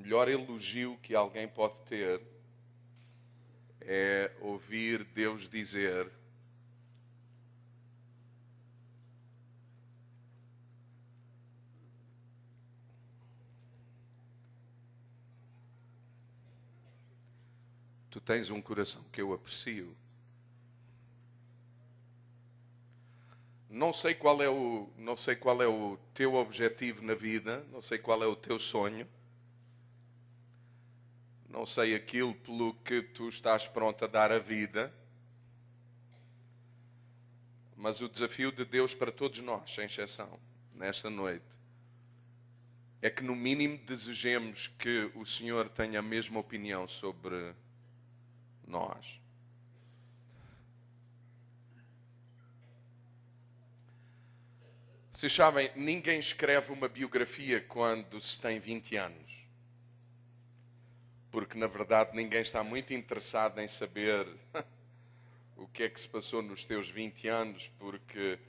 melhor elogio que alguém pode ter é ouvir Deus dizer: tu tens um coração que eu aprecio. Não sei qual é o teu objetivo na vida, não sei qual é o teu sonho, não sei aquilo pelo que tu estás pronto a dar a vida, mas o desafio de Deus para todos nós, sem exceção, nesta noite, é que no mínimo desejemos que o Senhor tenha a mesma opinião sobre nós. Vocês sabem, ninguém escreve uma biografia quando se tem 20 anos. Porque, na verdade, ninguém está muito interessado em saber o que é que se passou nos teus 20 anos, porque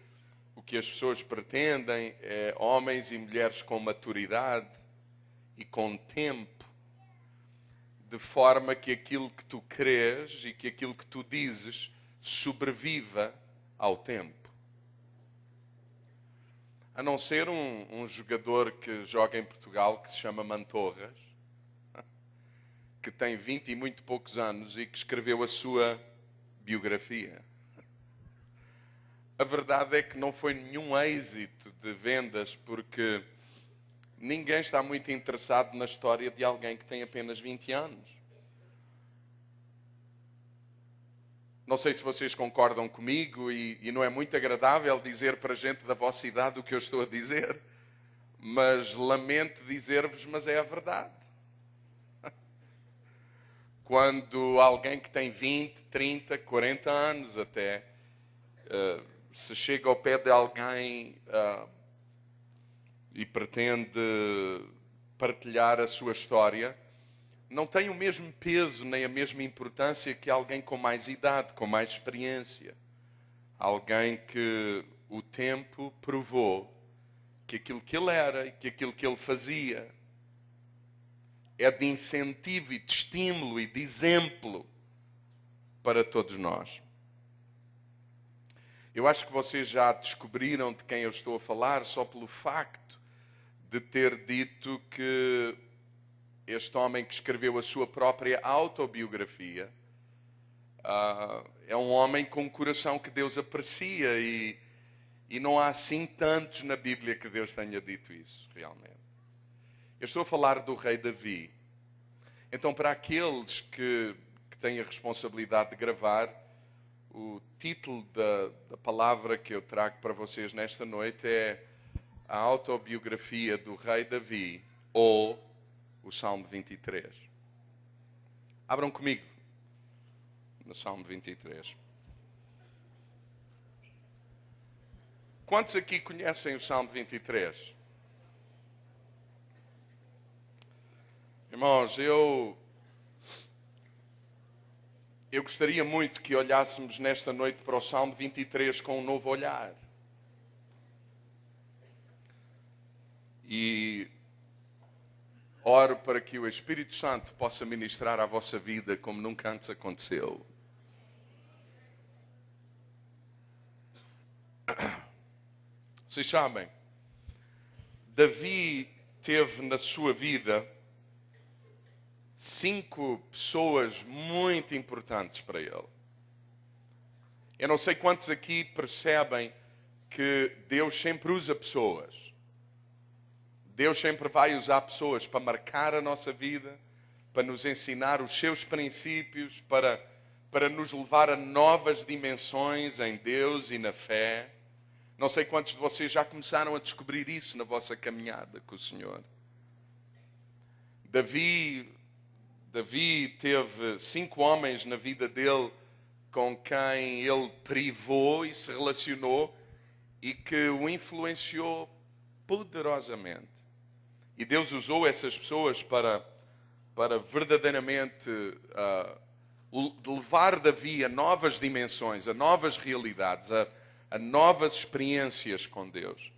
o que as pessoas pretendem é homens e mulheres com maturidade e com tempo, de forma que aquilo que tu crês e que aquilo que tu dizes sobreviva ao tempo. A não ser um jogador que joga em Portugal, que se chama Mantorras, que tem 20 e muito poucos anos e que escreveu a sua biografia. A verdade é que não foi nenhum êxito de vendas, porque ninguém está muito interessado na história de alguém que tem apenas 20 anos. Não sei se vocês concordam comigo, e não é muito agradável dizer para gente da vossa idade o que eu estou a dizer, mas lamento dizer-vos, mas é a verdade. Quando alguém que tem 20, 30, 40 anos até, se chega ao pé de alguém e pretende partilhar a sua história, não tem o mesmo peso nem a mesma importância que alguém com mais idade, com mais experiência. Alguém que o tempo provou que aquilo que ele era e que aquilo que ele fazia é de incentivo e de estímulo e de exemplo para todos nós. Eu acho que vocês já descobriram de quem eu estou a falar só pelo facto de ter dito que este homem que escreveu a sua própria autobiografia é um homem com um coração que Deus aprecia, e não há assim tantos na Bíblia que Deus tenha dito isso, realmente. Eu estou a falar do rei Davi. Então, para aqueles que têm a responsabilidade de gravar, o título da palavra que eu trago para vocês nesta noite é a autobiografia do rei Davi, ou o Salmo 23. Abram comigo no Salmo 23. Quantos aqui conhecem o Salmo 23? Irmãos, eu gostaria muito que olhássemos nesta noite para o Salmo 23 com um novo olhar. E oro para que o Espírito Santo possa ministrar à vossa vida como nunca antes aconteceu. Vocês sabem, Davi teve na sua vida 5 pessoas muito importantes para ele. Eu não sei quantos aqui percebem que Deus sempre usa pessoas. Deus sempre vai usar pessoas para marcar a nossa vida, para nos ensinar os seus princípios, para nos levar a novas dimensões em Deus e na fé. Não sei quantos de vocês já começaram a descobrir isso na vossa caminhada com o Senhor. Davi teve 5 homens na vida dele com quem ele privou e se relacionou e que o influenciou poderosamente. E Deus usou essas pessoas para verdadeiramente levar Davi a novas dimensões, a novas realidades, a novas experiências com Deus.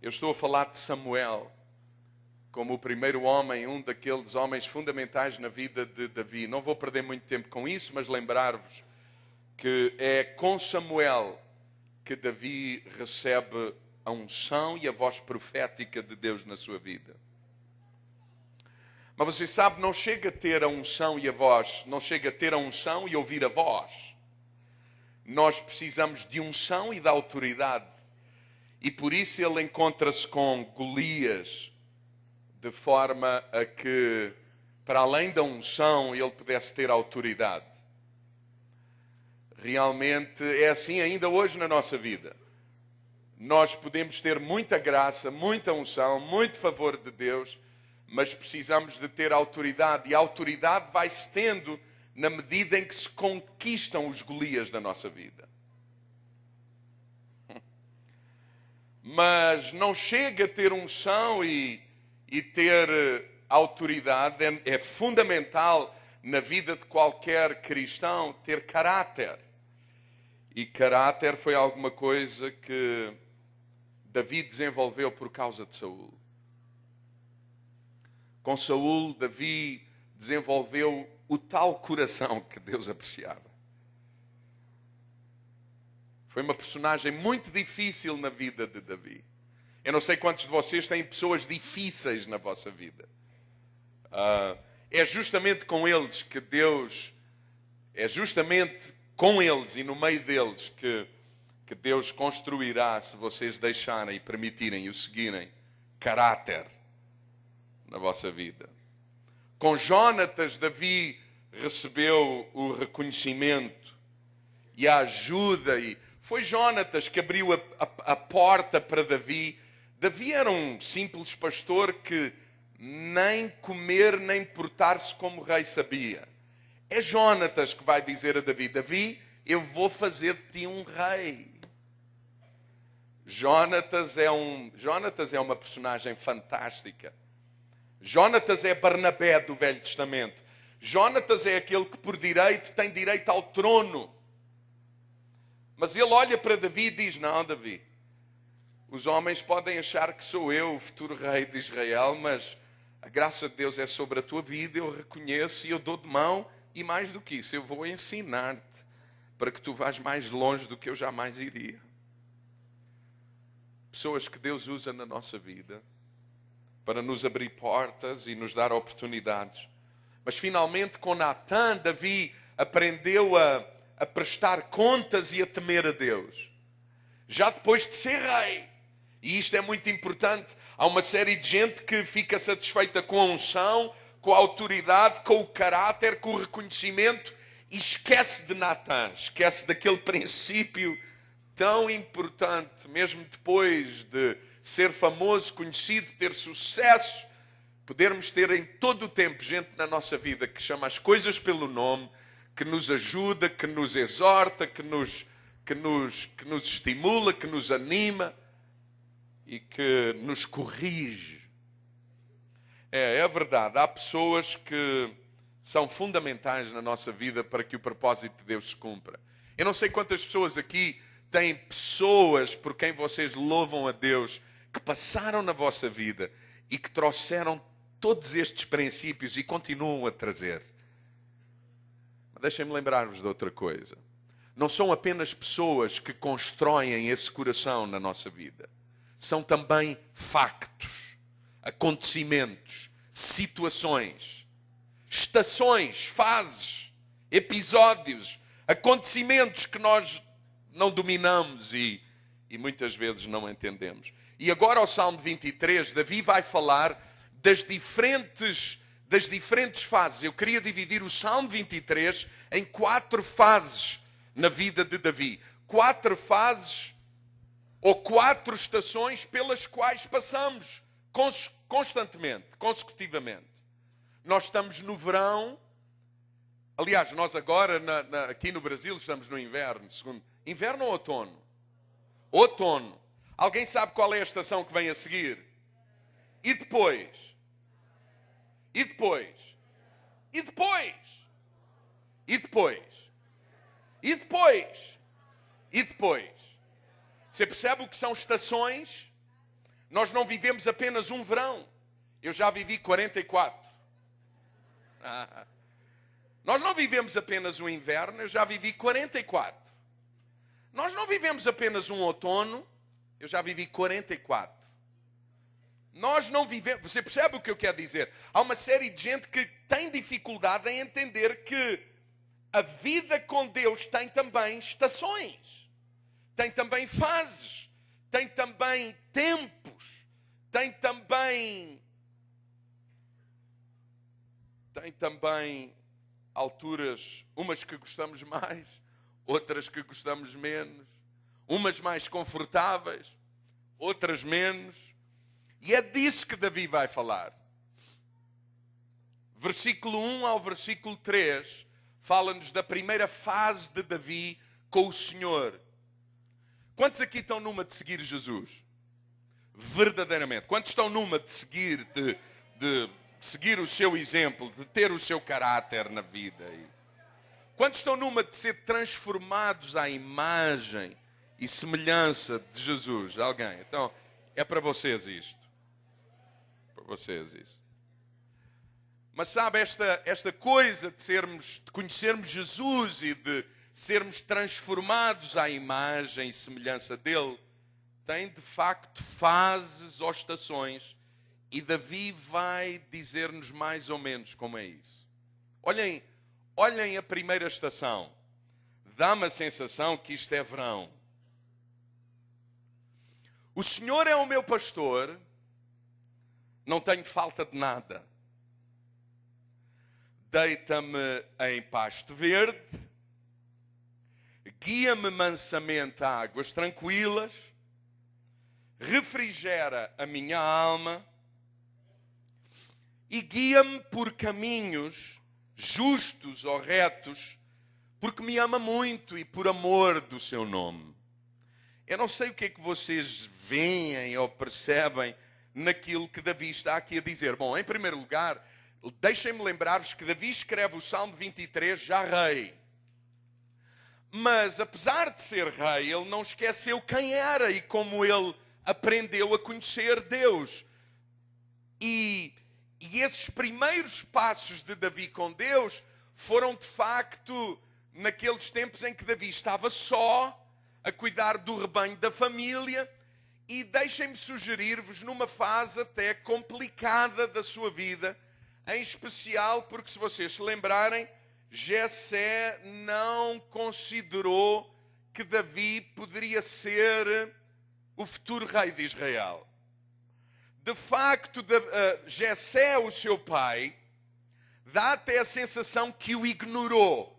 Eu estou a falar de Samuel, como o primeiro homem, um daqueles homens fundamentais na vida de Davi. Não vou perder muito tempo com isso, mas lembrar-vos que é com Samuel que Davi recebe a unção e a voz profética de Deus na sua vida. Mas você sabe, não chega a ter a unção e a voz, não chega a ter a unção e ouvir a voz. Nós precisamos de unção e de autoridade. E por isso ele encontra-se com Golias, de forma a que, para além da unção, ele pudesse ter autoridade. Realmente é assim ainda hoje na nossa vida. Nós podemos ter muita graça, muita unção, muito favor de Deus, mas precisamos de ter autoridade. E a autoridade vai-se tendo na medida em que se conquistam os Golias da nossa vida. Mas não chega a ter unção e ter autoridade. É fundamental na vida de qualquer cristão ter caráter. E caráter foi alguma coisa que Davi desenvolveu por causa de Saul. Com Saul, Davi desenvolveu o tal coração que Deus apreciava. Foi uma personagem muito difícil na vida de Davi. Eu não sei quantos de vocês têm pessoas difíceis na vossa vida. É justamente com eles que Deus... É justamente com eles e no meio deles que Deus construirá, se vocês deixarem e permitirem e o seguirem, caráter na vossa vida. Com Jónatas, Davi recebeu o reconhecimento e a ajuda. E foi Jónatas que abriu a porta para Davi. Davi era um simples pastor que nem comer nem portar-se como rei sabia. É Jónatas que vai dizer a Davi: Davi, eu vou fazer de ti um rei. Jónatas é uma personagem fantástica. Jónatas é Barnabé do Velho Testamento. Jónatas é aquele que por direito tem direito ao trono. Mas ele olha para Davi e diz: não, Davi, os homens podem achar que sou eu o futuro rei de Israel, mas a graça de Deus é sobre a tua vida, eu reconheço e eu dou de mão. E mais do que isso, eu vou ensinar-te para que tu vás mais longe do que eu jamais iria. Pessoas que Deus usa na nossa vida para nos abrir portas e nos dar oportunidades. Mas finalmente com Natã, Davi aprendeu a prestar contas e a temer a Deus. Já depois de ser rei. E isto é muito importante. Há uma série de gente que fica satisfeita com a unção, com a autoridade, com o caráter, com o reconhecimento e esquece de Natã, esquece daquele princípio tão importante, mesmo depois de ser famoso, conhecido, ter sucesso, podermos ter em todo o tempo gente na nossa vida que chama as coisas pelo nome, que nos ajuda, que nos exorta, que nos estimula, que nos anima e que nos corrige. É verdade, há pessoas que são fundamentais na nossa vida para que o propósito de Deus se cumpra. Eu não sei quantas pessoas aqui têm pessoas por quem vocês louvam a Deus, que passaram na vossa vida e que trouxeram todos estes princípios e continuam a trazer. Mas deixem-me lembrar-vos de outra coisa. Não são apenas pessoas que constroem esse coração na nossa vida. São também factos, acontecimentos, situações, estações, fases, episódios, acontecimentos que nós não dominamos e muitas vezes não entendemos. E agora ao Salmo 23, Davi vai falar das diferentes fases. Eu queria dividir o Salmo 23 em 4 fases na vida de Davi. 4 fases ou 4 estações pelas quais passamos constantemente, consecutivamente. Nós estamos no verão. Aliás, nós agora aqui no Brasil estamos no inverno. Inverno ou outono? Outono. Alguém sabe qual é a estação que vem a seguir? E depois? E depois? E depois? E depois? E depois? E depois? Você percebe o que são estações? Nós não vivemos apenas um verão. Eu já vivi 44. Nós não vivemos apenas um inverno, eu já vivi 44. Nós não vivemos apenas um outono, eu já vivi 44. Nós não vivemos... Você percebe o que eu quero dizer? Há uma série de gente que tem dificuldade em entender que a vida com Deus tem também estações, tem também fases, tem também tempos, tem também alturas, umas que gostamos mais, outras que gostamos menos, umas mais confortáveis, outras menos. E é disso que Davi vai falar. Versículo 1 ao versículo 3 fala-nos da primeira fase de Davi com o Senhor. Quantos aqui estão numa de seguir Jesus? Verdadeiramente. Quantos estão numa de seguir, de seguir o seu exemplo, de ter o seu caráter na vida? Quantos estão numa de ser transformados à imagem e semelhança de Jesus? Alguém? Então, é para vocês isto. Para vocês isso. Mas sabe, esta coisa de conhecermos Jesus e de sermos transformados à imagem e semelhança dele, tem de facto fases ou estações, e Davi vai dizer-nos mais ou menos como é isso. Olhem a primeira estação. Dá-me a sensação que isto é verão. O Senhor é o meu pastor, não tenho falta de nada. Deita-me em pasto verde, guia-me mansamente a águas tranquilas, refrigera a minha alma e guia-me por caminhos justos ou retos, porque me ama muito e por amor do seu nome. Eu não sei o que é que vocês veem ou percebem naquilo que Davi está aqui a dizer. Bom, em primeiro lugar, deixem-me lembrar-vos que Davi escreve o Salmo 23 já rei. Mas, apesar de ser rei, ele não esqueceu quem era e como ele aprendeu a conhecer Deus. E esses primeiros passos de Davi com Deus foram, de facto, naqueles tempos em que Davi estava só, a cuidar do rebanho da família, e deixem-me sugerir-vos numa fase até complicada da sua vida, em especial porque, se vocês se lembrarem, Jessé não considerou que Davi poderia ser o futuro rei de Israel. De facto, Jessé, o seu pai, dá até a sensação que o ignorou.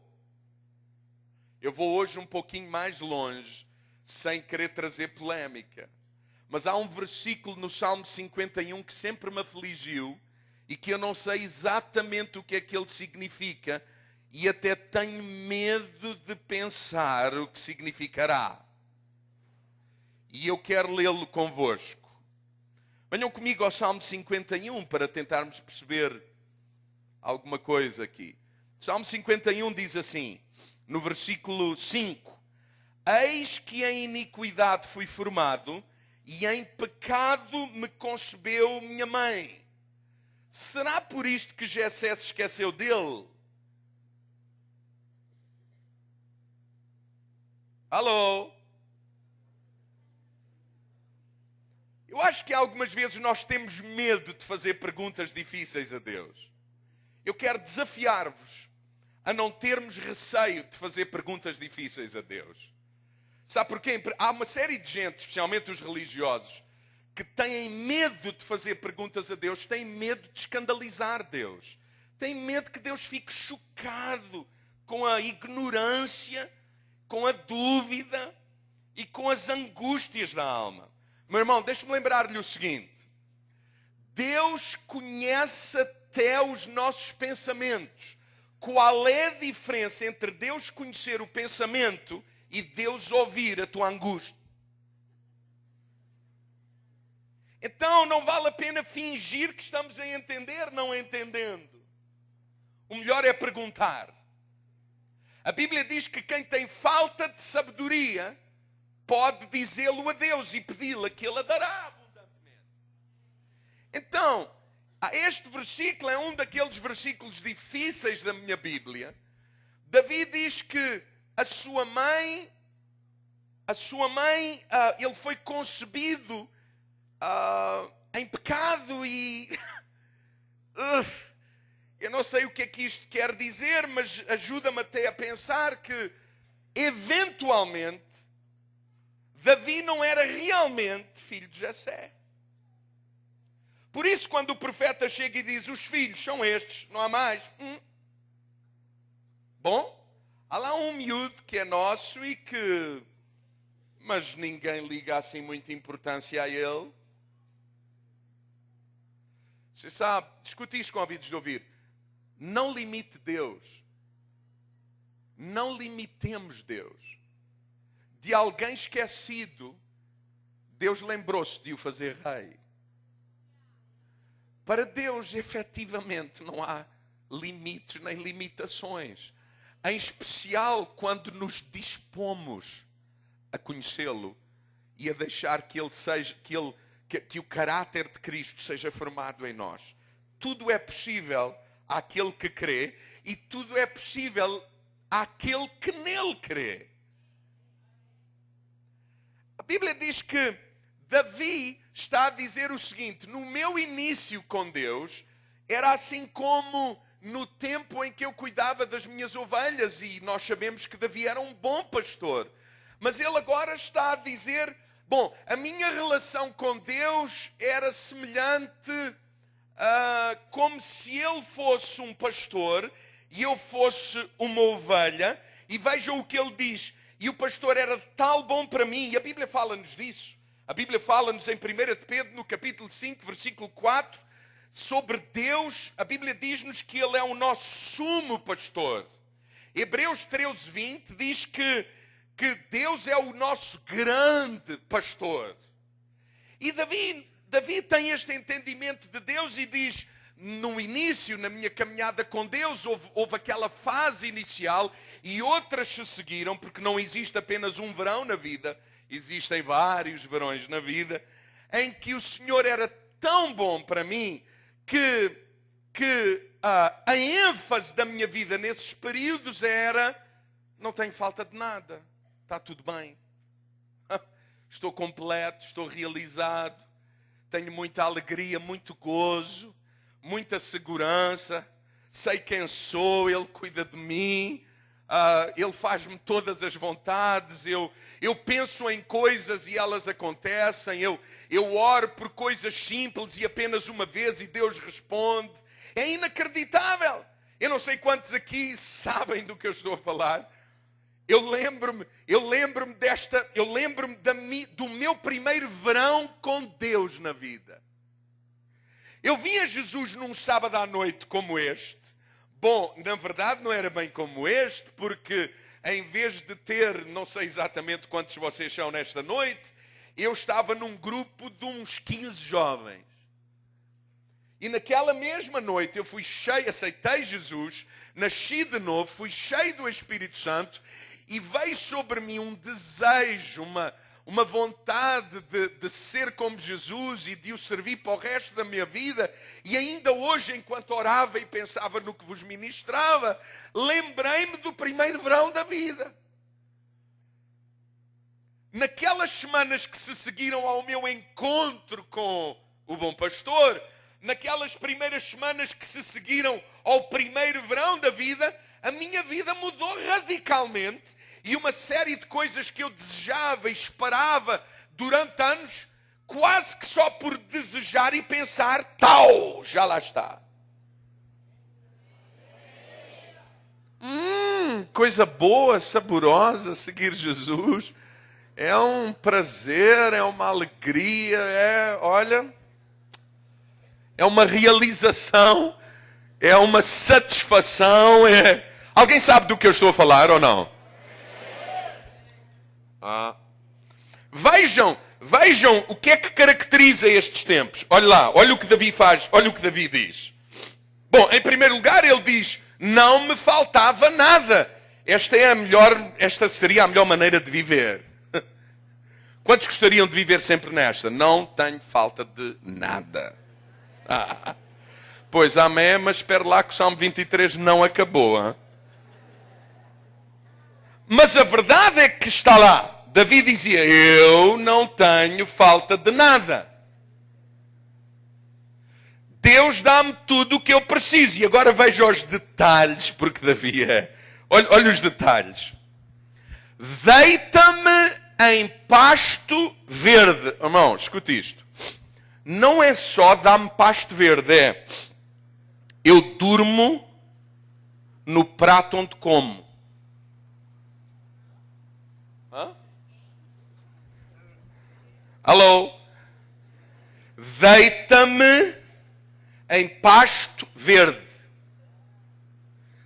Eu vou hoje um pouquinho mais longe, sem querer trazer polémica. Mas há um versículo no Salmo 51 que sempre me afligiu e que eu não sei exatamente o que é que ele significa e até tenho medo de pensar o que significará. E eu quero lê-lo convosco. Venham comigo ao Salmo 51 para tentarmos perceber alguma coisa aqui. Salmo 51 diz assim, no versículo 5: Eis que em iniquidade fui formado, e em pecado me concebeu minha mãe. Será por isto que Jessé se esqueceu dele? Alô? Eu acho que algumas vezes nós temos medo de fazer perguntas difíceis a Deus. Eu quero desafiar-vos a não termos receio de fazer perguntas difíceis a Deus. Sabe porquê? Há uma série de gente, especialmente os religiosos, que têm medo de fazer perguntas a Deus, têm medo de escandalizar Deus, têm medo que Deus fique chocado com a ignorância, com a dúvida e com as angústias da alma. Meu irmão, deixe-me lembrar-lhe o seguinte: Deus conhece até os nossos pensamentos. Qual é a diferença entre Deus conhecer o pensamento e Deus ouvir a tua angústia? Então não vale a pena fingir que estamos a entender, não entendendo. O melhor é perguntar. A Bíblia diz que quem tem falta de sabedoria pode dizê-lo a Deus e pedi-la que Ele a dará abundantemente. Então, Este versículo é um daqueles versículos difíceis da minha Bíblia. Davi diz que a sua mãe, ele foi concebido em pecado e... eu não sei o que é que isto quer dizer, mas ajuda-me até a pensar que, eventualmente, Davi não era realmente filho de Jessé. Por isso, quando o profeta chega e diz, os filhos são estes, não há mais. Bom, há lá um miúdo que é nosso e que... mas ninguém liga assim muita importância a ele. Você sabe, discute isto com ouvidos de ouvir. Não limite Deus. Não limitemos Deus. De alguém esquecido, Deus lembrou-se de o fazer rei. Para Deus, efetivamente, não há limites nem limitações. Em especial quando nos dispomos a conhecê-lo e a deixar que ele seja, que o caráter de Cristo seja formado em nós. Tudo é possível àquele que crê e tudo é possível àquele que nele crê. A Bíblia diz que Davi está a dizer o seguinte: no meu início com Deus, era assim como no tempo em que eu cuidava das minhas ovelhas, e nós sabemos que Davi era um bom pastor. Mas ele agora está a dizer, bom, a minha relação com Deus era semelhante como se ele fosse um pastor e eu fosse uma ovelha. E vejam o que ele diz: e o pastor era de tal bom para mim, e a Bíblia fala-nos disso. A Bíblia fala-nos em 1 de Pedro, no capítulo 5, versículo 4, sobre Deus. A Bíblia diz-nos que ele é o nosso sumo pastor. Hebreus 13, 20 diz que Deus é o nosso grande pastor. E Davi tem este entendimento de Deus e diz, no início, na minha caminhada com Deus, houve aquela fase inicial e outras se seguiram, porque não existe apenas um verão na vida, existem vários verões na vida, em que o Senhor era tão bom para mim que a ênfase da minha vida nesses períodos era, não tenho falta de nada. Está tudo bem. Estou completo, estou realizado. Tenho muita alegria, muito gozo, muita segurança. Sei quem sou, Ele cuida de mim. Ele faz-me todas as vontades. Eu penso em coisas e elas acontecem. Eu oro por coisas simples e apenas uma vez e Deus responde. É inacreditável. Eu não sei quantos aqui sabem do que eu estou a falar. Eu lembro-me do meu primeiro verão com Deus na vida. Eu vi a Jesus num sábado à noite como este. Bom, na verdade não era bem como este, porque em vez de ter, não sei exatamente quantos vocês são nesta noite, eu estava num grupo de uns 15 jovens. E naquela mesma noite eu fui cheio, aceitei Jesus, nasci de novo, fui cheio do Espírito Santo, e veio sobre mim um desejo, uma vontade de ser como Jesus e de o servir para o resto da minha vida. E ainda hoje, enquanto orava e pensava no que vos ministrava, lembrei-me do primeiro verão da vida. Naquelas semanas que se seguiram ao meu encontro com o bom pastor, naquelas primeiras semanas que se seguiram ao primeiro verão da vida, a minha vida mudou radicalmente e uma série de coisas que eu desejava e esperava durante anos, quase que só por desejar e pensar, tal, já lá está. Coisa boa, saborosa, seguir Jesus. É um prazer, é uma alegria, é uma realização, é uma satisfação. Alguém sabe do que eu estou a falar ou não? Vejam o que é que caracteriza estes tempos. Olha lá, olha o que Davi faz, olha o que Davi diz. Bom, em primeiro lugar ele diz, não me faltava nada. Esta seria a melhor maneira de viver. Quantos gostariam de viver sempre nesta? Não tenho falta de nada. Pois, amém, mas espere lá que o Salmo 23 não acabou. Hein? Mas a verdade é que está lá. Davi dizia, eu não tenho falta de nada. Deus dá-me tudo o que eu preciso. E agora veja os detalhes, porque Davi é... Olha os detalhes. Deita-me em pasto verde. Irmão, escute isto. Não é só dá-me pasto verde, é... Eu durmo no prato onde como. Hã? Alô? Deita-me em pasto verde.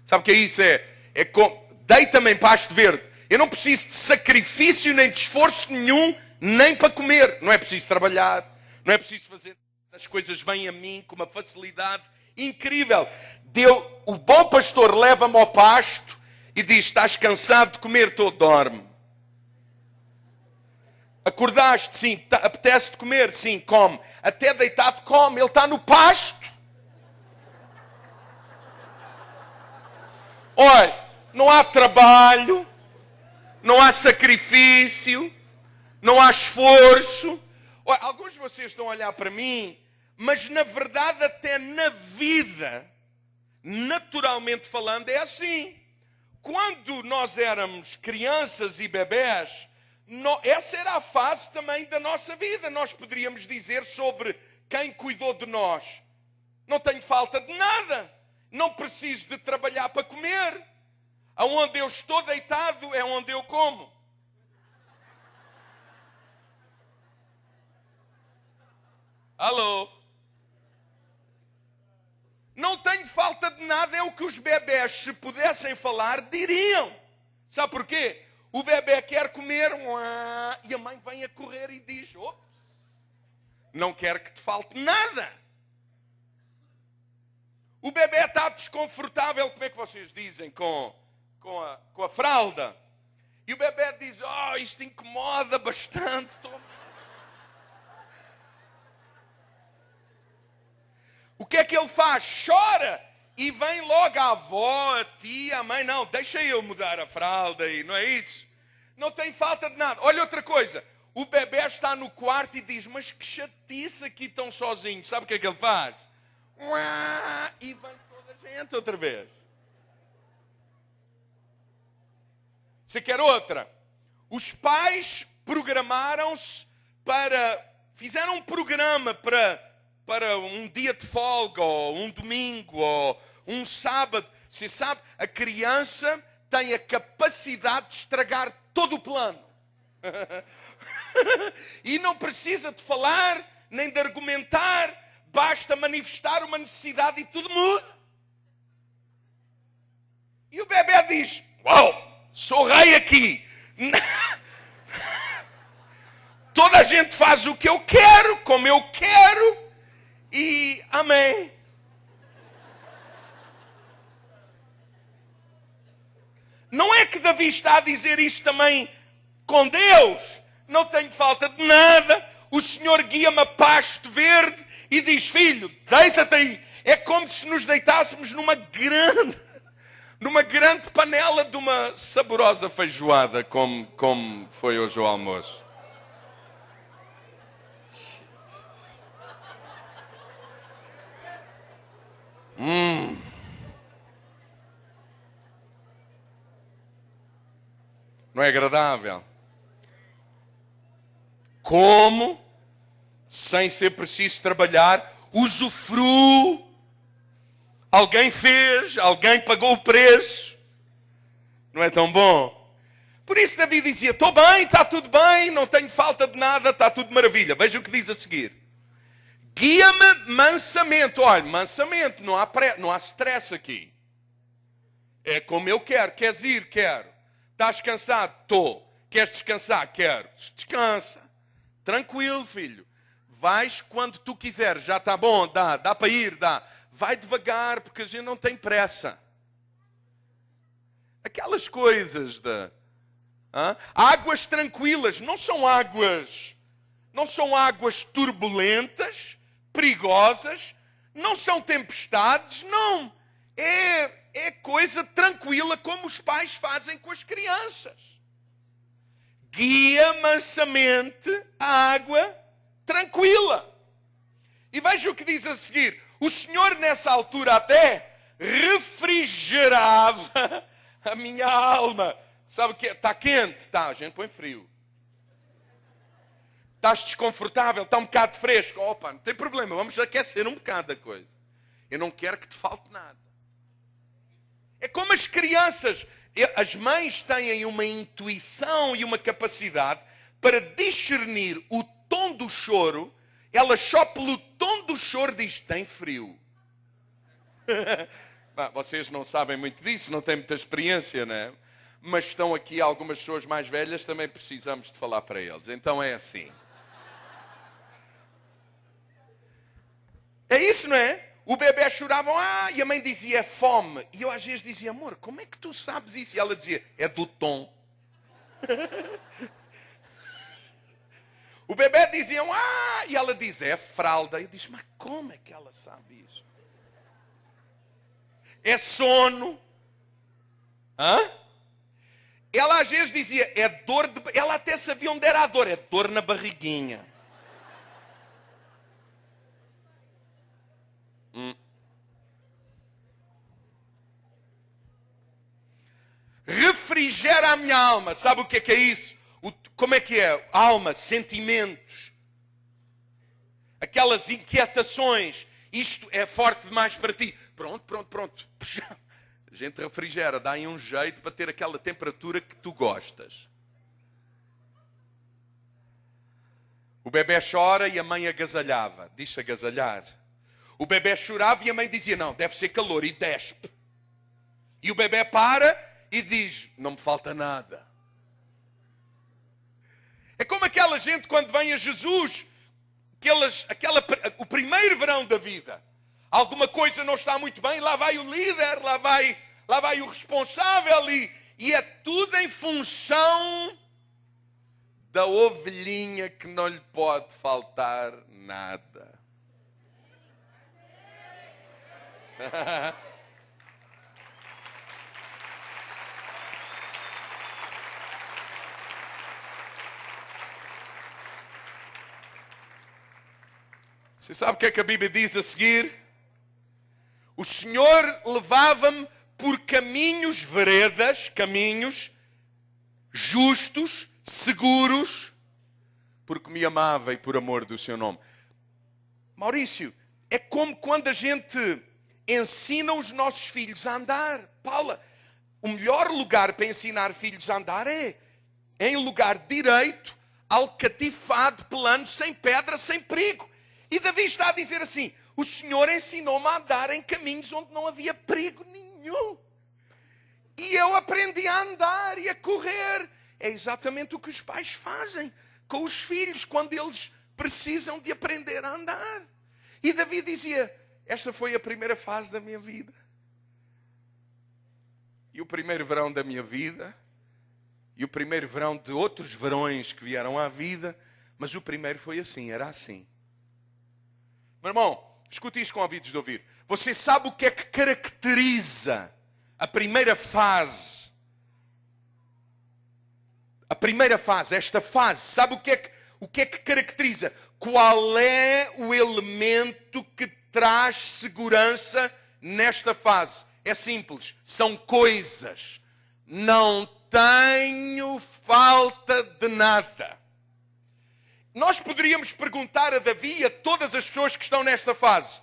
Sabe o que é isso? Deita-me em pasto verde. Eu não preciso de sacrifício, nem de esforço nenhum, nem para comer. Não é preciso trabalhar. Não é preciso fazer. As coisas vêm a mim com uma facilidade incrível. O bom pastor leva-me ao pasto e diz, estás cansado de comer, dorme. Acordaste? Sim. Apetece-te comer? Sim, come. Até deitado, come. Ele está no pasto. Olha, não há trabalho, não há sacrifício, não há esforço. Olha, alguns de vocês estão a olhar para mim, mas na verdade até na vida, naturalmente falando, é assim. Quando nós éramos crianças e bebés, essa era a fase também da nossa vida. Nós poderíamos dizer sobre quem cuidou de nós. Não tenho falta de nada. Não preciso de trabalhar para comer. Aonde eu estou deitado é onde eu como. Alô? Não tenho falta de nada, é o que os bebés, se pudessem falar, diriam. Sabe porquê? O bebê quer comer e a mãe vem a correr e diz, não quero que te falte nada. O bebê está desconfortável, como é que vocês dizem, com a fralda. E o bebê diz, isto incomoda bastante. O que é que ele faz? Chora. E vem logo a avó, a tia, a mãe. Não, deixa eu mudar a fralda aí, não é isso? Não tem falta de nada. Olha outra coisa. O bebê está no quarto e diz, mas que chatice aqui tão sozinho. Sabe o que é que ele faz? E vem toda a gente outra vez. Você quer outra? Os pais programaram-se fizeram um programa para um dia de folga, ou um domingo, ou um sábado. Você sabe, a criança tem a capacidade de estragar todo o plano. E não precisa de falar, nem de argumentar. Basta manifestar uma necessidade e tudo muda. E o bebê diz, uau, sou rei aqui. Toda a gente faz o que eu quero, como eu quero. E amém. Não é que Davi está a dizer isto também com Deus. Não tenho falta de nada. O Senhor guia-me a pasto verde e diz, filho, deita-te aí. É como se nos deitássemos numa grande panela de uma saborosa feijoada, como foi hoje o almoço. Não é agradável? Como, sem ser preciso trabalhar, usufruo. Alguém fez, alguém pagou o preço. Não é tão bom? Por isso Davi dizia, estou bem, está tudo bem, não tenho falta de nada, está tudo maravilha. Veja o que diz a seguir. Guia-me mansamente. Olha, mansamente, não há stress aqui. É como eu quero. Queres ir? Quero. Estás cansado? Estou. Queres descansar? Quero. Descansa. Tranquilo, filho. Vais quando tu quiseres. Já está bom? Dá para ir? Dá. Vai devagar, porque a gente não tem pressa. Aquelas coisas águas tranquilas. Não são águas turbulentas, perigosas. Não são tempestades, não. É coisa tranquila como os pais fazem com as crianças. Guia mansamente a água tranquila. E veja o que diz a seguir. O Senhor nessa altura até refrigerava a minha alma. Sabe o que é? Está quente? Está, a gente põe frio. Estás desconfortável? Está um bocado fresco? Opa, não tem problema, vamos aquecer um bocado a coisa. Eu não quero que te falte nada. É como as crianças, as mães têm uma intuição e uma capacidade para discernir o tom do choro. Elas só pelo tom do choro diz, tem frio. Vocês não sabem muito disso, não têm muita experiência, não é? Mas estão aqui algumas pessoas mais velhas, também precisamos de falar para eles. Então é assim. É isso, não é? O bebê chorava, e a mãe dizia, é fome. E eu às vezes dizia, amor, como é que tu sabes isso? E ela dizia, é do tom. O bebê dizia, e ela diz, é fralda. E eu disse, mas como é que ela sabe isso? É sono. Ela às vezes dizia, é dor de... Ela até sabia onde era a dor, é dor na barriguinha. Refrigera a minha alma. Sabe o que é isso? Como é que é? Alma, sentimentos. Aquelas inquietações. Isto é forte demais para ti. Pronto. A gente refrigera, dá aí um jeito para ter aquela temperatura que tu gostas. O bebê chora e a mãe agasalhava. Diz-se agasalhar. O bebê chorava e a mãe dizia, não, deve ser calor, e despe. E o bebê para e diz, não me falta nada. É como aquela gente quando vem a Jesus, o primeiro verão da vida. Alguma coisa não está muito bem, lá vai o líder, lá vai o responsável e é tudo em função da ovelhinha que não lhe pode faltar nada. Você sabe o que é que a Bíblia diz a seguir? O Senhor levava-me por caminhos, veredas, caminhos justos, seguros, porque me amava e por amor do seu nome. Maurício, é como quando a gente ensina os nossos filhos a andar. Paula, o melhor lugar para ensinar filhos a andar é em lugar direito, alcatifado, plano, sem pedra, sem perigo. E Davi está a dizer assim, o Senhor ensinou-me a andar em caminhos onde não havia perigo nenhum. E eu aprendi a andar e a correr. É exatamente o que os pais fazem com os filhos quando eles precisam de aprender a andar. E Davi dizia, esta foi a primeira fase da minha vida. E o primeiro verão da minha vida. E o primeiro verão de outros verões que vieram à vida. Mas o primeiro foi assim, era assim. Meu irmão, escute isto com ouvidos de ouvir. Você sabe o que é que caracteriza a primeira fase? A primeira fase, esta fase, sabe o que é que caracteriza? Qual é o elemento que traz segurança nesta fase? É simples, são coisas. Não tenho falta de nada. Nós poderíamos perguntar a Davi e a todas as pessoas que estão nesta fase,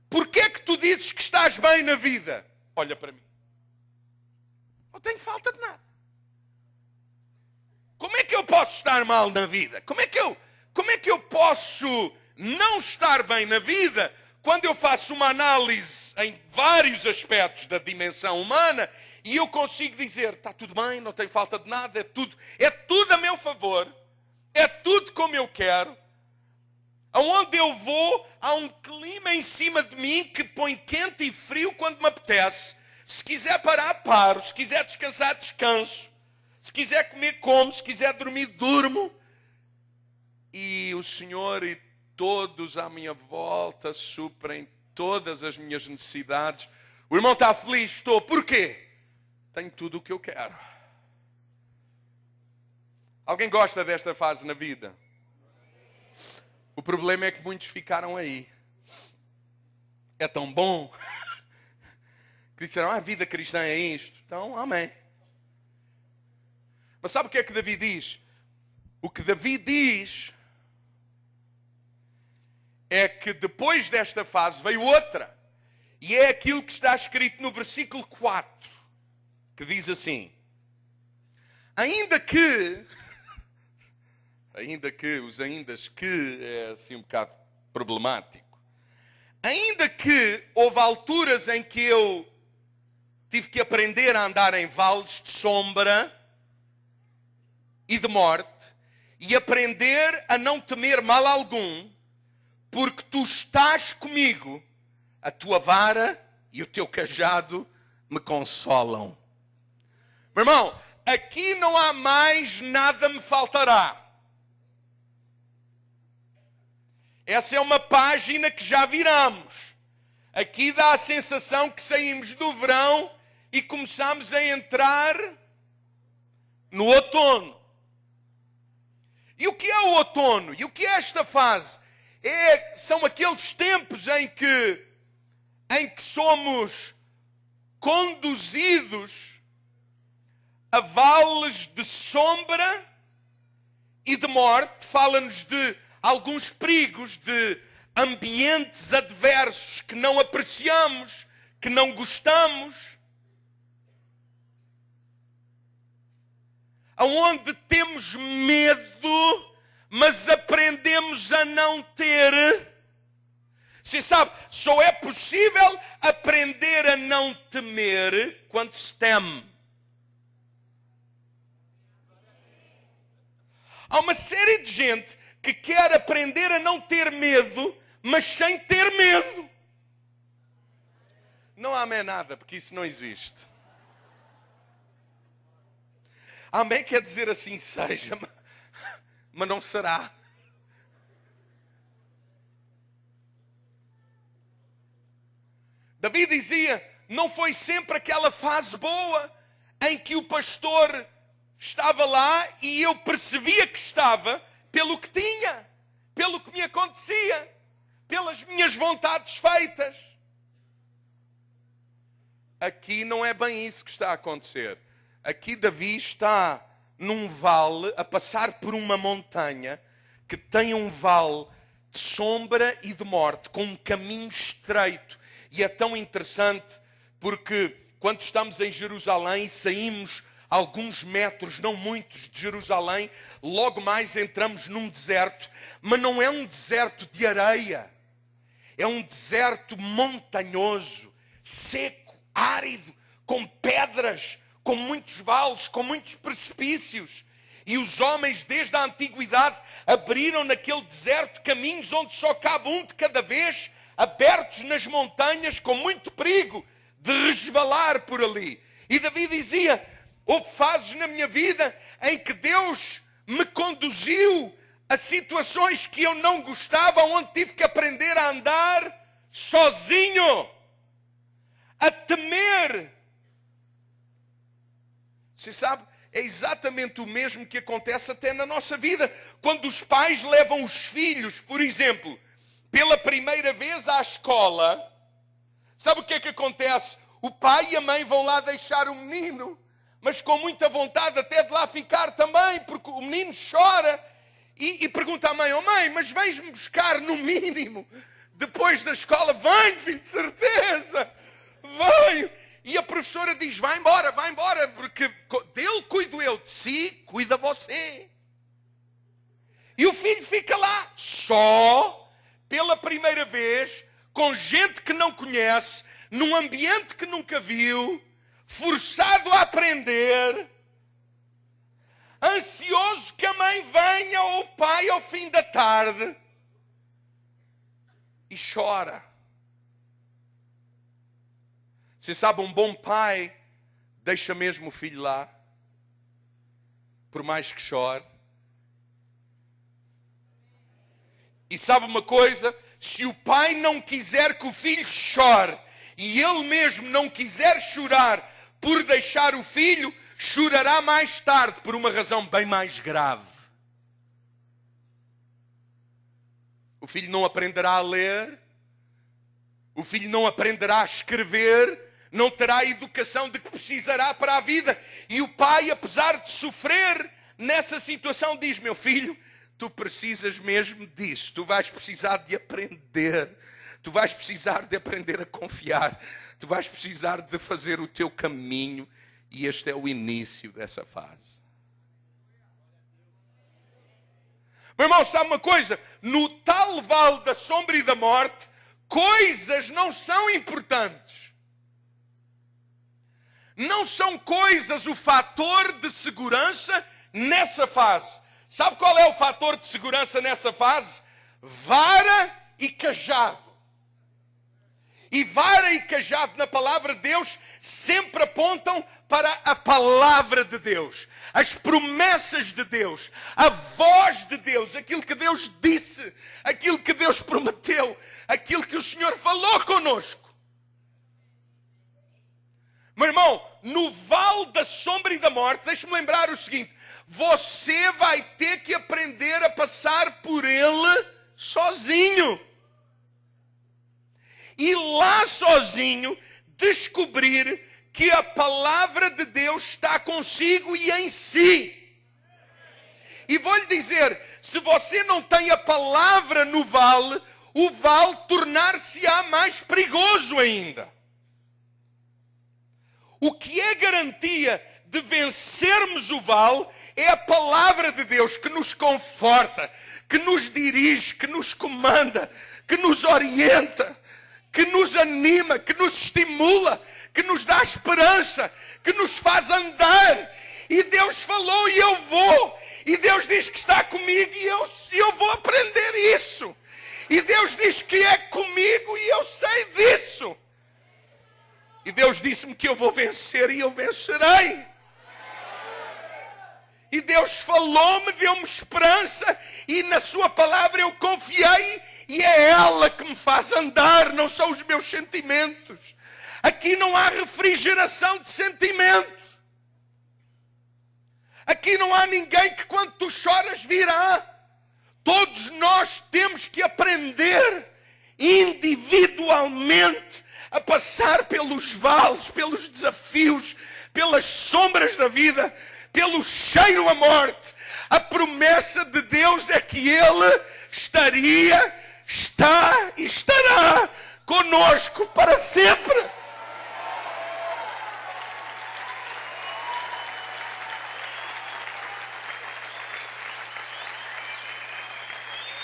porquê é que tu dizes que estás bem na vida? Olha para mim. Não tenho falta de nada. Como é que eu posso estar mal na vida? Como é que eu posso não estar bem na vida quando eu faço uma análise em vários aspectos da dimensão humana e eu consigo dizer, está tudo bem, não tenho falta de nada, é tudo a meu favor. É tudo como eu quero. Aonde eu vou, há um clima em cima de mim que põe quente e frio quando me apetece. Se quiser parar, paro. Se quiser descansar, descanso. Se quiser comer, como. Se quiser dormir, durmo. E o Senhor e todos à minha volta suprem todas as minhas necessidades. O irmão está feliz? Estou. Porquê? Tenho tudo o que eu quero. Alguém gosta desta fase na vida? O problema é que muitos ficaram aí. É tão bom. Que disseram, a vida cristã é isto. Então, amém. Mas sabe o que é que Davi diz? O que Davi diz é que depois desta fase veio outra. E é aquilo que está escrito no versículo 4. Que diz assim. Ainda que, os aindas que é assim um bocado problemático. Ainda que houve alturas em que eu tive que aprender a andar em vales de sombra e de morte, e aprender a não temer mal algum, porque tu estás comigo, a tua vara e o teu cajado me consolam. Meu irmão, aqui não há mais nada me faltará. Essa é uma página que já viramos. Aqui dá a sensação que saímos do verão e começamos a entrar no outono. E o que é o outono? E o que é esta fase? São aqueles tempos em que somos conduzidos a vales de sombra e de morte. Fala-nos de alguns perigos, de ambientes adversos que não apreciamos, que não gostamos, aonde temos medo, mas aprendemos a não ter. Você sabe, só é possível aprender a não temer quando se teme. Há uma série de gente que quer aprender a não ter medo, mas sem ter medo. Não há amém nada, porque isso não existe. Amém quer dizer assim seja, mas não será. Davi dizia, não foi sempre aquela fase boa em que o pastor estava lá e eu percebia que estava pelo que tinha, pelo que me acontecia, pelas minhas vontades feitas. Aqui não é bem isso que está a acontecer. Aqui Davi está num vale, a passar por uma montanha que tem um vale de sombra e de morte, com um caminho estreito. E é tão interessante porque quando estamos em Jerusalém e saímos alguns metros, não muitos, de Jerusalém, logo mais entramos num deserto, mas não é um deserto de areia, é um deserto montanhoso, seco, árido, com pedras, com muitos vales, com muitos precipícios. E os homens desde a antiguidade abriram naquele deserto caminhos onde só cabe um de cada vez, abertos nas montanhas, com muito perigo de resvalar por ali. E Davi dizia, houve fases na minha vida em que Deus me conduziu a situações que eu não gostava, onde tive que aprender a andar sozinho, a temer. Você sabe, é exatamente o mesmo que acontece até na nossa vida. Quando os pais levam os filhos, por exemplo, pela primeira vez à escola, sabe o que é que acontece? O pai e a mãe vão lá deixar o menino, mas com muita vontade até de lá ficar também, porque o menino chora e pergunta à mãe, mãe, mas vens-me buscar no mínimo depois da escola? Venho, filho, de certeza, venho. E a professora diz, vai embora, porque dele cuido eu, de si cuida você. E o filho fica lá, só, pela primeira vez, com gente que não conhece, num ambiente que nunca viu, forçado a aprender, ansioso que a mãe venha ou o pai ao fim da tarde, e chora. Você sabe, um bom pai deixa mesmo o filho lá, por mais que chore. E sabe uma coisa? Se o pai não quiser que o filho chore e ele mesmo não quiser chorar por deixar o filho, chorará mais tarde por uma razão bem mais grave. O filho não aprenderá a ler, o filho não aprenderá a escrever, não terá a educação de que precisará para a vida. E o pai, apesar de sofrer nessa situação, diz: meu filho, tu precisas mesmo disso, tu vais precisar de aprender, tu vais precisar de aprender a confiar, tu vais precisar de fazer o teu caminho, e este é o início dessa fase. Meu irmão, sabe uma coisa? No tal vale da sombra e da morte, coisas não são importantes. Não são coisas o fator de segurança nessa fase. Sabe qual é o fator de segurança nessa fase? Vara e cajado. E vara e cajado na palavra de Deus sempre apontam para a palavra de Deus, as promessas de Deus, a voz de Deus, aquilo que Deus disse, aquilo que Deus prometeu, aquilo que o Senhor falou conosco. Meu irmão, no vale da sombra e da morte, deixa-me lembrar o seguinte: você vai ter que aprender a passar por ele sozinho. E lá sozinho descobrir que a palavra de Deus está consigo e em si. E vou-lhe dizer, se você não tem a palavra no vale, o vale tornar-se-á mais perigoso ainda. O que é garantia de vencermos o vale é a palavra de Deus que nos conforta, que nos dirige, que nos comanda, que nos orienta, que nos anima, que nos estimula, que nos dá esperança, que nos faz andar. E Deus falou e eu vou. E Deus diz que está comigo e eu vou aprender isso. E Deus diz que é comigo e eu sei disso. E Deus disse-me que eu vou vencer e eu vencerei. E Deus falou-me, deu-me esperança e na sua palavra eu confiei e é ela que me faz andar, não são os meus sentimentos. Aqui não há refrigeração de sentimentos. Aqui não há ninguém que quando tu choras virá. Todos nós temos que aprender individualmente a passar pelos vales, pelos desafios, pelas sombras da vida, pelo cheiro à morte. A promessa de Deus é que Ele está e estará conosco para sempre.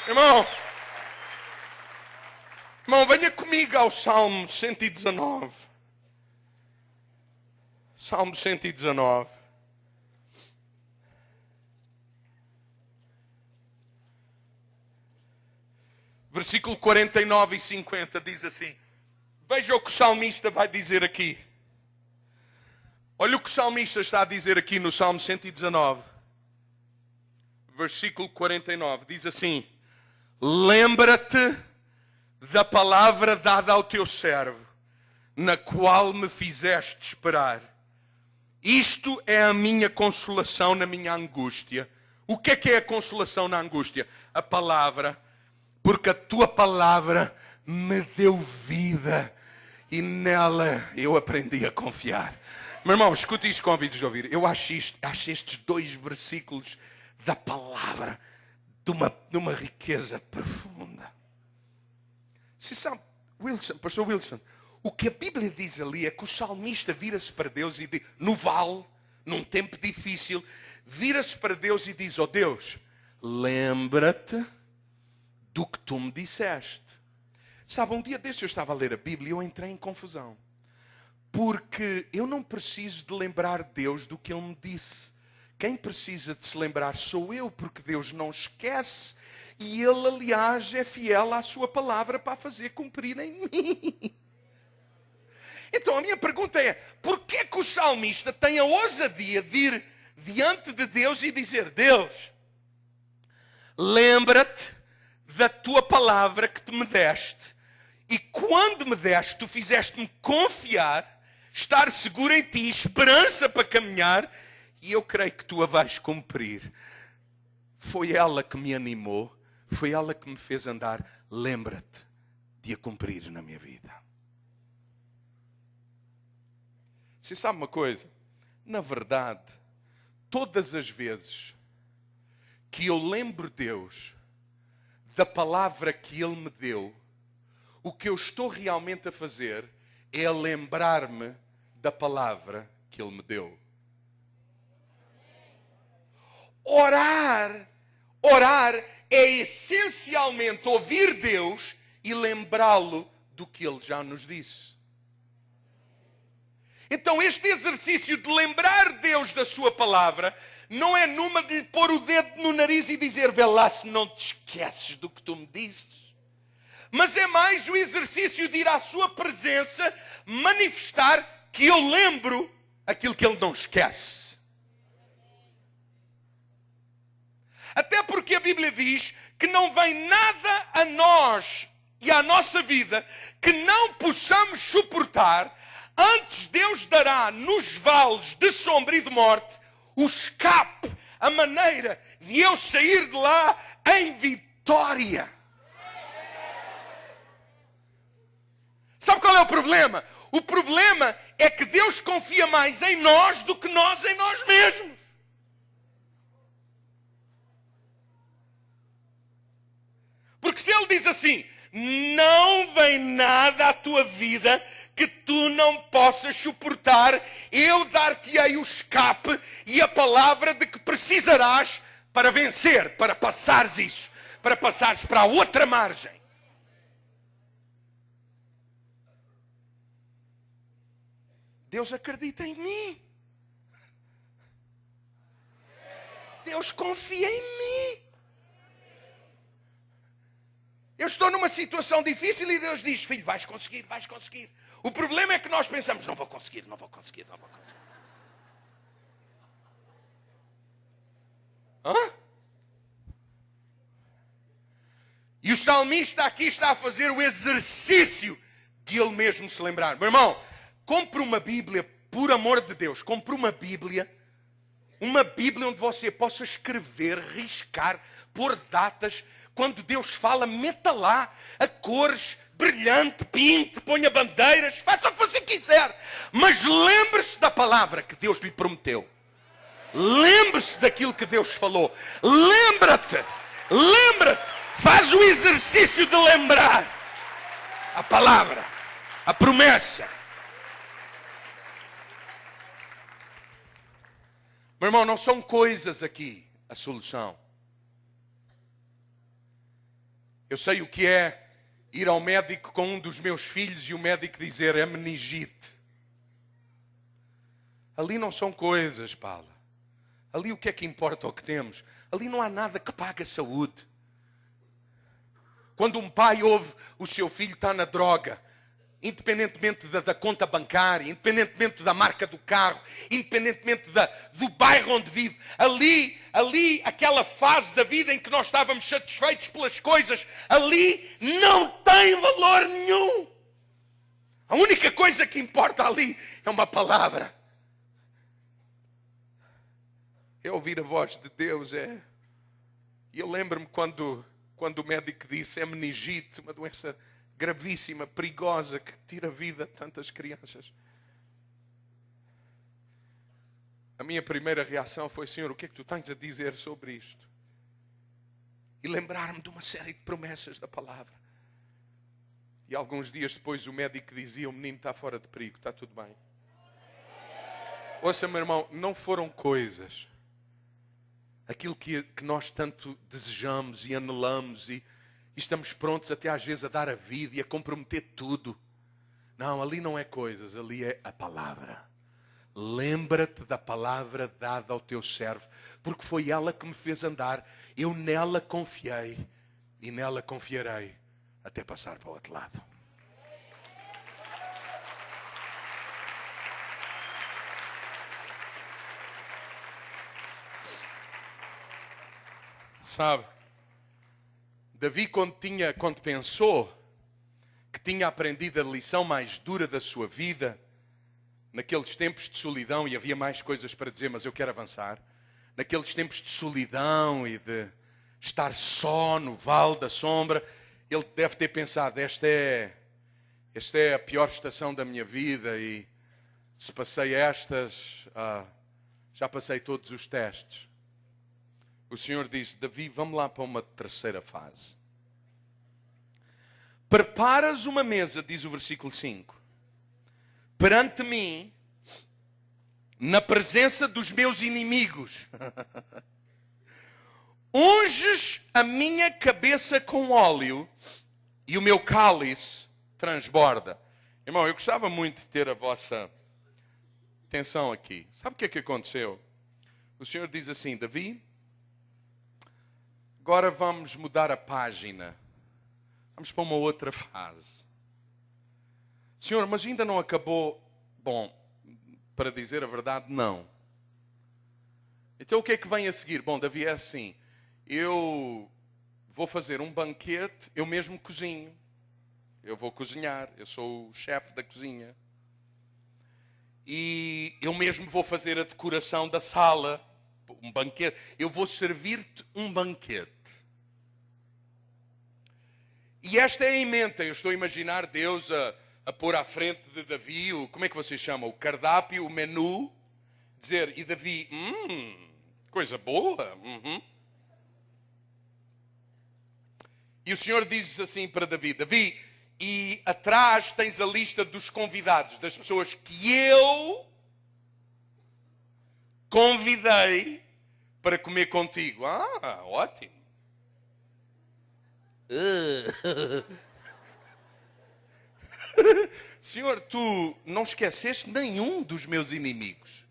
Irmão, venha comigo ao Salmo 119. Salmo 119. Versículo 49 e 50 diz assim. Veja o que o salmista vai dizer aqui. Olha o que o salmista está a dizer aqui no Salmo 119. Versículo 49. Diz assim. Lembra-te da palavra dada ao teu servo, na qual me fizeste esperar. Isto é a minha consolação na minha angústia. O que é a consolação na angústia? A palavra. Porque a tua palavra me deu vida e nela eu aprendi a confiar. Meu irmão, escute isto com ouvidos de ouvir. Eu acho estes dois versículos da palavra de uma riqueza profunda. Se sabe, pastor Wilson, o que a Bíblia diz ali é que o salmista vira-se para Deus e diz, no vale, num tempo difícil, vira-se para Deus e diz, ó Deus, lembra-te do que tu me disseste. Sabe, um dia desse eu estava a ler a Bíblia e eu entrei em confusão. Porque eu não preciso de lembrar Deus do que Ele me disse. Quem precisa de se lembrar sou eu, porque Deus não esquece. E Ele, aliás, é fiel à sua palavra para a fazer cumprir em mim. Então a minha pergunta é, porquê que o salmista tem a ousadia de ir diante de Deus e dizer, Deus, lembra-te da tua palavra que me deste. E quando me deste, tu fizeste-me confiar, estar seguro em ti, esperança para caminhar, e eu creio que tu a vais cumprir. Foi ela que me animou, foi ela que me fez andar. Lembra-te de a cumprir na minha vida. Você sabe uma coisa? Na verdade, todas as vezes que eu lembro Deus da palavra que Ele me deu, o que eu estou realmente a fazer é lembrar-me da palavra que Ele me deu. Orar é essencialmente ouvir Deus e lembrá-lo do que Ele já nos disse. Então este exercício de lembrar Deus da sua palavra não é numa de lhe pôr o dedo no nariz e dizer: vê lá se não te esqueces do que tu me dizes. Mas é mais o exercício de ir à sua presença, manifestar que eu lembro aquilo que Ele não esquece. Até porque a Bíblia diz que não vem nada a nós e à nossa vida que não possamos suportar. Antes Deus dará nos vales de sombra e de morte o escape, a maneira de eu sair de lá em vitória. Sabe qual é o problema? O problema é que Deus confia mais em nós do que nós em nós mesmos. Porque se Ele diz assim: não vem nada à tua vida que tu não possas suportar, eu dar-te-ei o escape e a palavra de que precisarás para vencer, para passares isso, para passares para a outra margem. Deus acredita em mim. Deus confia em mim. Eu estou numa situação difícil e Deus diz: filho, vais conseguir, vais conseguir. O problema é que nós pensamos: não vou conseguir, não vou conseguir, não vou conseguir. Hã? E o salmista aqui está a fazer o exercício de ele mesmo se lembrar. Meu irmão, compre uma Bíblia, por amor de Deus, compre uma Bíblia onde você possa escrever, riscar, pôr datas. Quando Deus fala, meta lá a cores, brilhante, pinte, ponha bandeiras, faça o que você quiser. Mas lembre-se da palavra que Deus lhe prometeu. Lembre-se daquilo que Deus falou. Lembra-te. Faz o exercício de lembrar a palavra, a promessa. Meu irmão, não são coisas aqui a solução. Eu sei o que é ir ao médico com um dos meus filhos e o médico dizer: é meningite. Ali não são coisas, Paula. Ali o que é que importa o que temos? Ali não há nada que pague a saúde. Quando um pai ouve o seu filho está na droga, independentemente da conta bancária, independentemente da marca do carro, independentemente do bairro onde vive, ali, aquela fase da vida em que nós estávamos satisfeitos pelas coisas, ali não tem valor nenhum. A única coisa que importa ali é uma palavra. É ouvir a voz de Deus. E eu lembro-me quando o médico disse: é meningite, uma doença gravíssima, perigosa, que tira a vida de tantas crianças. A minha primeira reação foi: Senhor, o que é que tu tens a dizer sobre isto? E lembrar-me de uma série de promessas da palavra. E alguns dias depois o médico dizia: o menino está fora de perigo, está tudo bem. Ouça, meu irmão, não foram coisas, aquilo que nós tanto desejamos e anelamos e estamos prontos até às vezes a dar a vida e a comprometer tudo. Não, ali não é coisas, ali é a palavra. Lembra-te da palavra dada ao teu servo, porque foi ela que me fez andar. Eu nela confiei e nela confiarei até passar para o outro lado. Sabe? Davi, quando pensou que tinha aprendido a lição mais dura da sua vida, naqueles tempos de solidão, e havia mais coisas para dizer, mas eu quero avançar, naqueles tempos de solidão e de estar só no vale da sombra, ele deve ter pensado, esta é a pior estação da minha vida, e se passei estas, já passei todos os testes. O Senhor disse, Davi, vamos lá para uma terceira fase. Preparas uma mesa, diz o versículo 5, perante mim, na presença dos meus inimigos. Unges a minha cabeça com óleo e o meu cálice transborda. Irmão, eu gostava muito de ter a vossa atenção aqui. Sabe o que aconteceu? O Senhor diz assim, Davi, agora vamos mudar a página. Vamos para uma outra fase. Senhor, mas ainda não acabou. Bom, para dizer a verdade, não. Então o que é que vem a seguir? Bom, Davi, é assim. Eu vou fazer um banquete, eu mesmo cozinho. Eu vou cozinhar, eu sou o chefe da cozinha. E eu mesmo vou fazer a decoração da sala. Um banquete. Eu vou servir-te um banquete. E esta é a emenda. Eu estou a imaginar Deus a pôr à frente de Davi, como é que vocês chamam? O cardápio, o menu. Dizer, e Davi, coisa boa. E o Senhor diz assim para Davi, Davi, e atrás tens a lista dos convidados, das pessoas que eu convidei para comer contigo. Ótimo. Senhor, tu não esqueceste nenhum dos meus inimigos.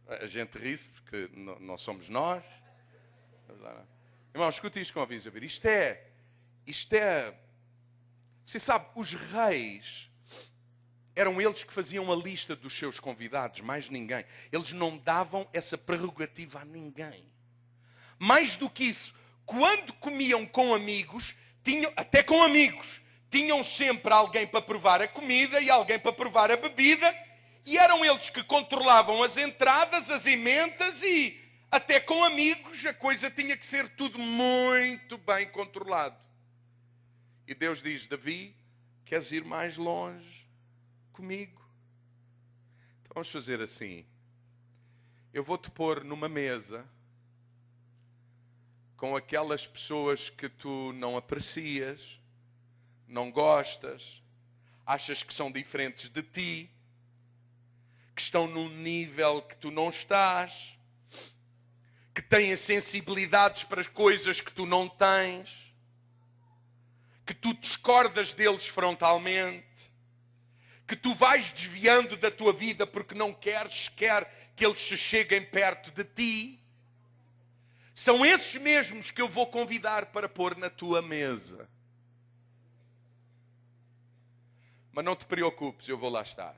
A gente ri-se porque não somos nós. Irmão, escute isto com ouvidos a ver. Isto é... Você sabe, os reis eram eles que faziam a lista dos seus convidados, mais ninguém. Eles não davam essa prerrogativa a ninguém. Mais do que isso, quando comiam com amigos, até com amigos, tinham sempre alguém para provar a comida e alguém para provar a bebida, e eram eles que controlavam as entradas, as emendas, e até com amigos a coisa tinha que ser tudo muito bem controlado. E Deus diz, Davi, queres ir mais longe comigo? Então vamos fazer assim. Eu vou-te pôr numa mesa com aquelas pessoas que tu não aprecias, não gostas, achas que são diferentes de ti, que estão num nível que tu não estás, que têm sensibilidades para coisas que tu não tens, que tu discordas deles frontalmente, que tu vais desviando da tua vida porque não queres sequer que eles se cheguem perto de ti. São esses mesmos que eu vou convidar para pôr na tua mesa. Mas não te preocupes, eu vou lá estar.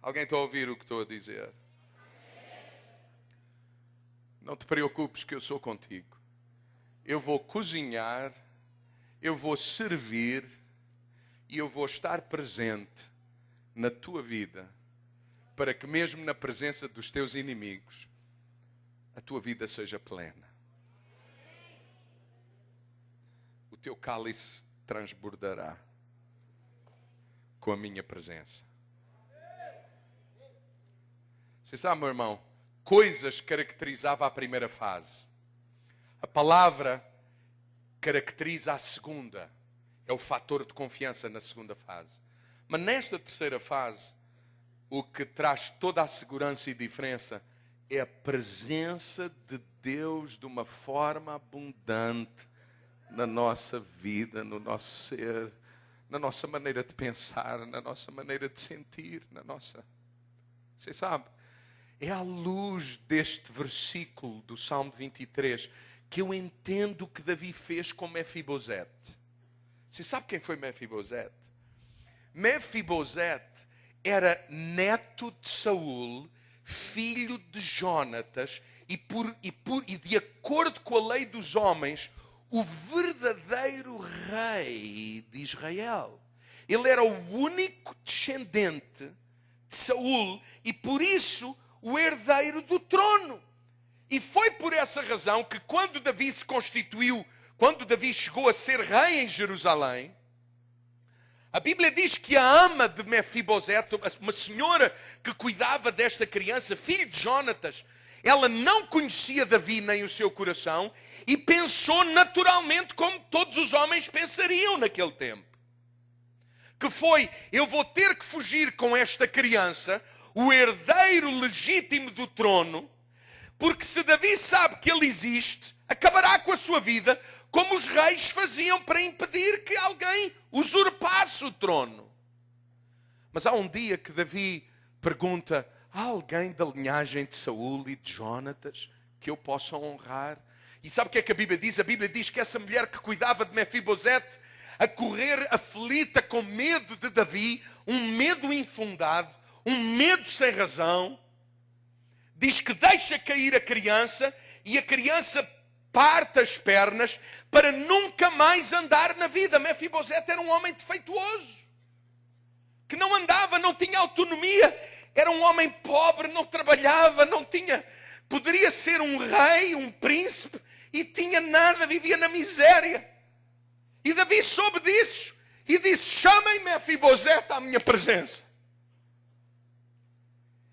Alguém está a ouvir o que estou a dizer? Não te preocupes que eu sou contigo. Eu vou cozinhar, eu vou servir e eu vou estar presente na tua vida para que mesmo na presença dos teus inimigos a tua vida seja plena. O teu cálice transbordará com a minha presença. Você sabe, meu irmão, coisas caracterizava a primeira fase. A palavra caracteriza a segunda. É o fator de confiança na segunda fase. Mas nesta terceira fase, o que traz toda a segurança e diferença é a presença de Deus de uma forma abundante na nossa vida, no nosso ser, na nossa maneira de pensar, na nossa maneira de sentir, Você sabe, é à luz deste versículo do Salmo 23 que eu entendo o que Davi fez com Mefibosete. Você sabe quem foi Mefibosete? Mefibosete era neto de Saul, filho de Jonatas e de acordo com a lei dos homens, o verdadeiro rei de Israel. Ele era o único descendente de Saul e por isso o herdeiro do trono. E foi por essa razão que quando Davi se constituiu, quando Davi chegou a ser rei em Jerusalém, a Bíblia diz que a ama de Mefibosete, uma senhora que cuidava desta criança, filho de Jonatas, ela não conhecia Davi nem o seu coração e pensou naturalmente como todos os homens pensariam naquele tempo. Que foi, eu vou ter que fugir com esta criança, o herdeiro legítimo do trono, porque se Davi sabe que ele existe, acabará com a sua vida, como os reis faziam para impedir que alguém usurpasse o trono. Mas há um dia que Davi pergunta, há alguém da linhagem de Saul e de Jonatas que eu possa honrar? E sabe o que é que a Bíblia diz? A Bíblia diz que essa mulher que cuidava de Mefibosete, a correr aflita com medo de Davi, um medo infundado, um medo sem razão, diz que deixa cair a criança e a criança parte as pernas para nunca mais andar na vida. Mefibosete era um homem defeituoso, que não andava, não tinha autonomia, era um homem pobre, não trabalhava, não tinha, poderia ser um rei, um príncipe, e tinha nada, vivia na miséria. E Davi soube disso e disse, chamem Mefibosete à minha presença.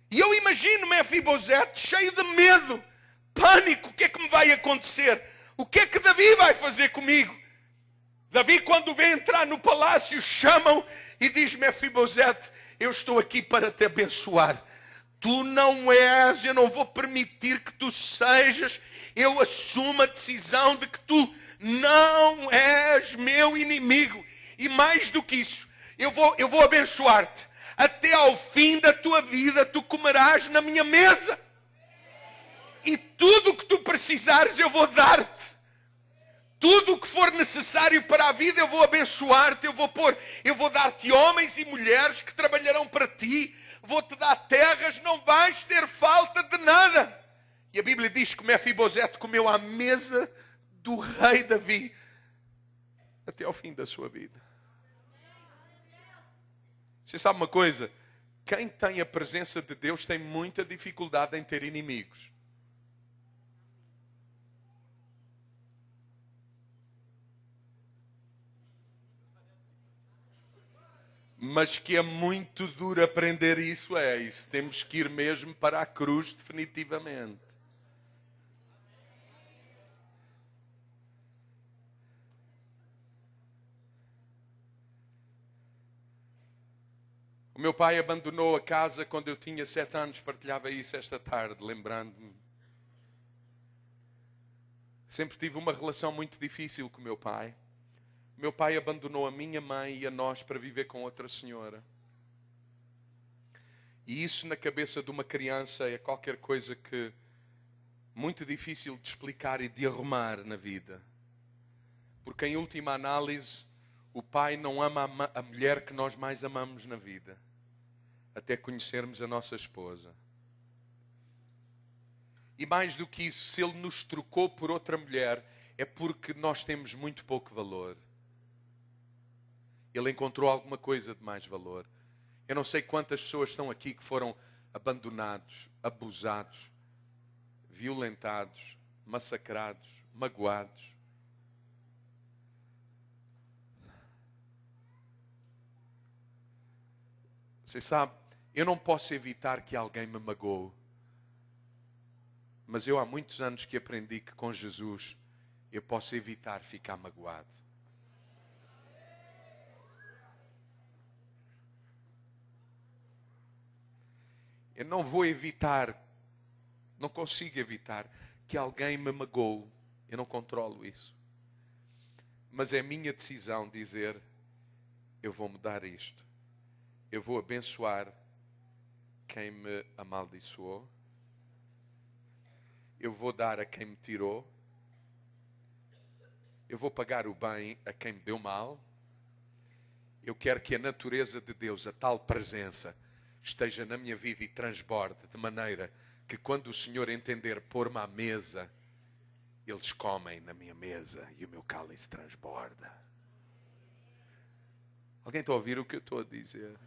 E eu imagino Mefibosete cheio de medo, pânico, o que é que me vai acontecer? O que é que Davi vai fazer comigo? Davi, quando vem entrar no palácio, chamam e diz, Mefibosete, eu estou aqui para te abençoar. Tu não és, eu não vou permitir que tu sejas, eu assumo a decisão de que tu não és meu inimigo. E mais do que isso, eu vou abençoar-te. Até ao fim da tua vida, tu comerás na minha mesa. E tudo o que tu precisares, eu vou dar-te. Tudo o que for necessário para a vida, eu vou abençoar-te. Eu vou dar-te homens e mulheres que trabalharão para ti. Vou-te dar terras, não vais ter falta de nada. E a Bíblia diz que Mefibosete comeu à mesa do rei Davi até ao fim da sua vida. Você sabe uma coisa? Quem tem a presença de Deus tem muita dificuldade em ter inimigos. Mas que é muito duro aprender isso, isso. Temos que ir mesmo para a cruz definitivamente. O meu pai abandonou a casa quando eu tinha 7 anos, partilhava isso esta tarde, lembrando-me. Sempre tive uma relação muito difícil com o meu pai. Meu pai abandonou a minha mãe e a nós para viver com outra senhora. E isso na cabeça de uma criança é qualquer coisa que muito difícil de explicar e de arrumar na vida. Porque em última análise, o pai não ama a mulher que nós mais amamos na vida, até conhecermos a nossa esposa. E mais do que isso, se ele nos trocou por outra mulher, é porque nós temos muito pouco valor. Ele encontrou alguma coisa de mais valor. Eu não sei quantas pessoas estão aqui que foram abandonados, abusados, violentados, massacrados, magoados. Você sabe, eu não posso evitar que alguém me magoe. Mas eu há muitos anos que aprendi que com Jesus eu posso evitar ficar magoado. Eu não vou evitar, não consigo evitar que alguém me magoe. Eu não controlo isso. Mas é minha decisão dizer, eu vou mudar isto. Eu vou abençoar quem me amaldiçoou. Eu vou dar a quem me tirou. Eu vou pagar o bem a quem me deu mal. Eu quero que a natureza de Deus, a tal presença, esteja na minha vida e transborde de maneira que quando o Senhor entender pôr-me à mesa, eles comem na minha mesa e o meu cálice transborda. Alguém está a ouvir o que eu estou a dizer?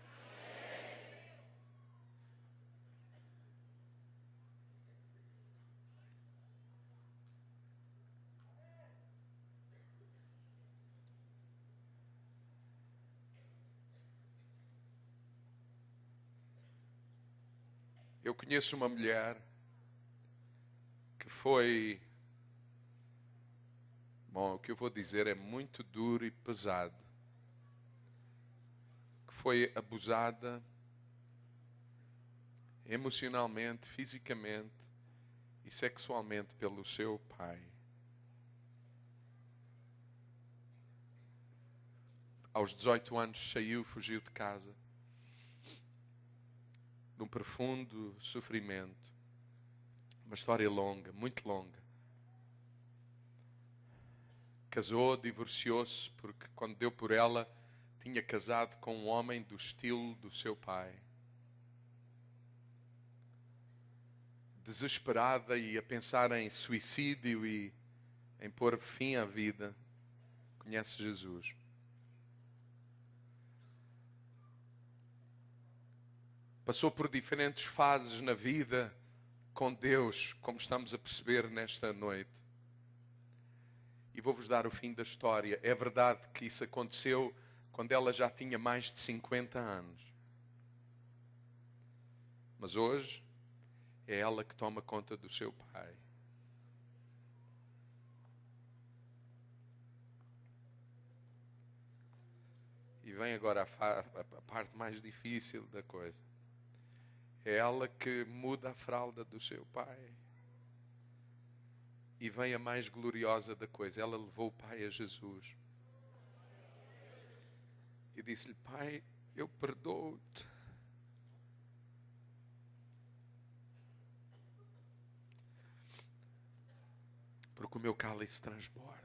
Eu conheço uma mulher que foi... Bom, o que eu vou dizer é muito duro e pesado. Que foi abusada emocionalmente, fisicamente e sexualmente pelo seu pai. Aos 18 anos saiu, fugiu de casa. Num profundo sofrimento. Uma história longa, muito longa. Casou, divorciou-se, porque quando deu por ela, tinha casado com um homem do estilo do seu pai. Desesperada e a pensar em suicídio e em pôr fim à vida, conhece Jesus. Passou por diferentes fases na vida com Deus, como estamos a perceber nesta noite. E vou-vos dar o fim da história. É verdade que isso aconteceu quando ela já tinha mais de 50 anos. Mas hoje é ela que toma conta do seu pai. E vem agora a parte mais difícil da coisa. É ela que muda a fralda do seu pai. E vem a mais gloriosa da coisa. Ela levou o pai a Jesus. E disse-lhe: Pai, eu perdoo-te. Porque o meu cálice transborda.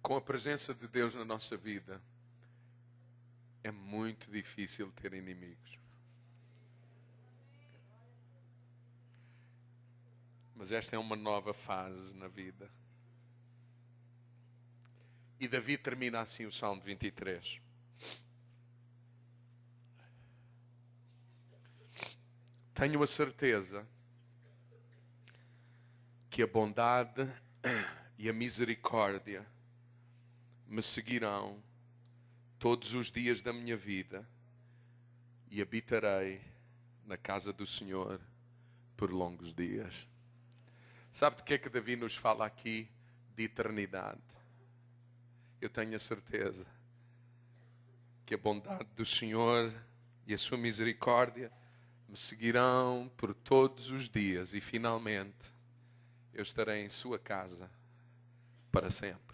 Com a presença de Deus na nossa vida, é muito difícil ter inimigos. Mas esta é uma nova fase na vida. E Davi termina assim o Salmo 23. Tenho a certeza que a bondade e a misericórdia me seguirão todos os dias da minha vida e habitarei na casa do Senhor por longos dias. Sabe de que é que Davi nos fala aqui? De eternidade. Eu tenho a certeza que a bondade do Senhor e a sua misericórdia me seguirão por todos os dias e finalmente eu estarei em sua casa para sempre.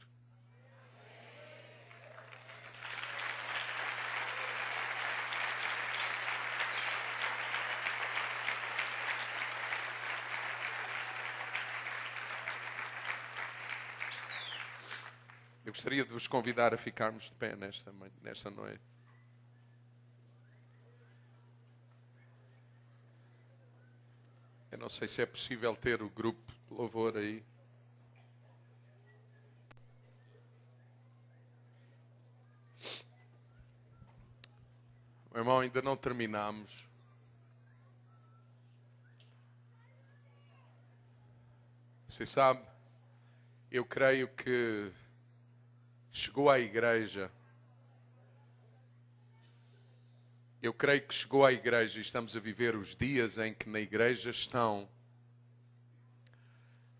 Eu gostaria de vos convidar a ficarmos de pé nesta noite. Eu não sei se é possível ter o grupo de louvor aí. Meu irmão, ainda não terminamos. Você sabe, eu creio que chegou à igreja. Eu creio que chegou à igreja e estamos a viver os dias em que na igreja estão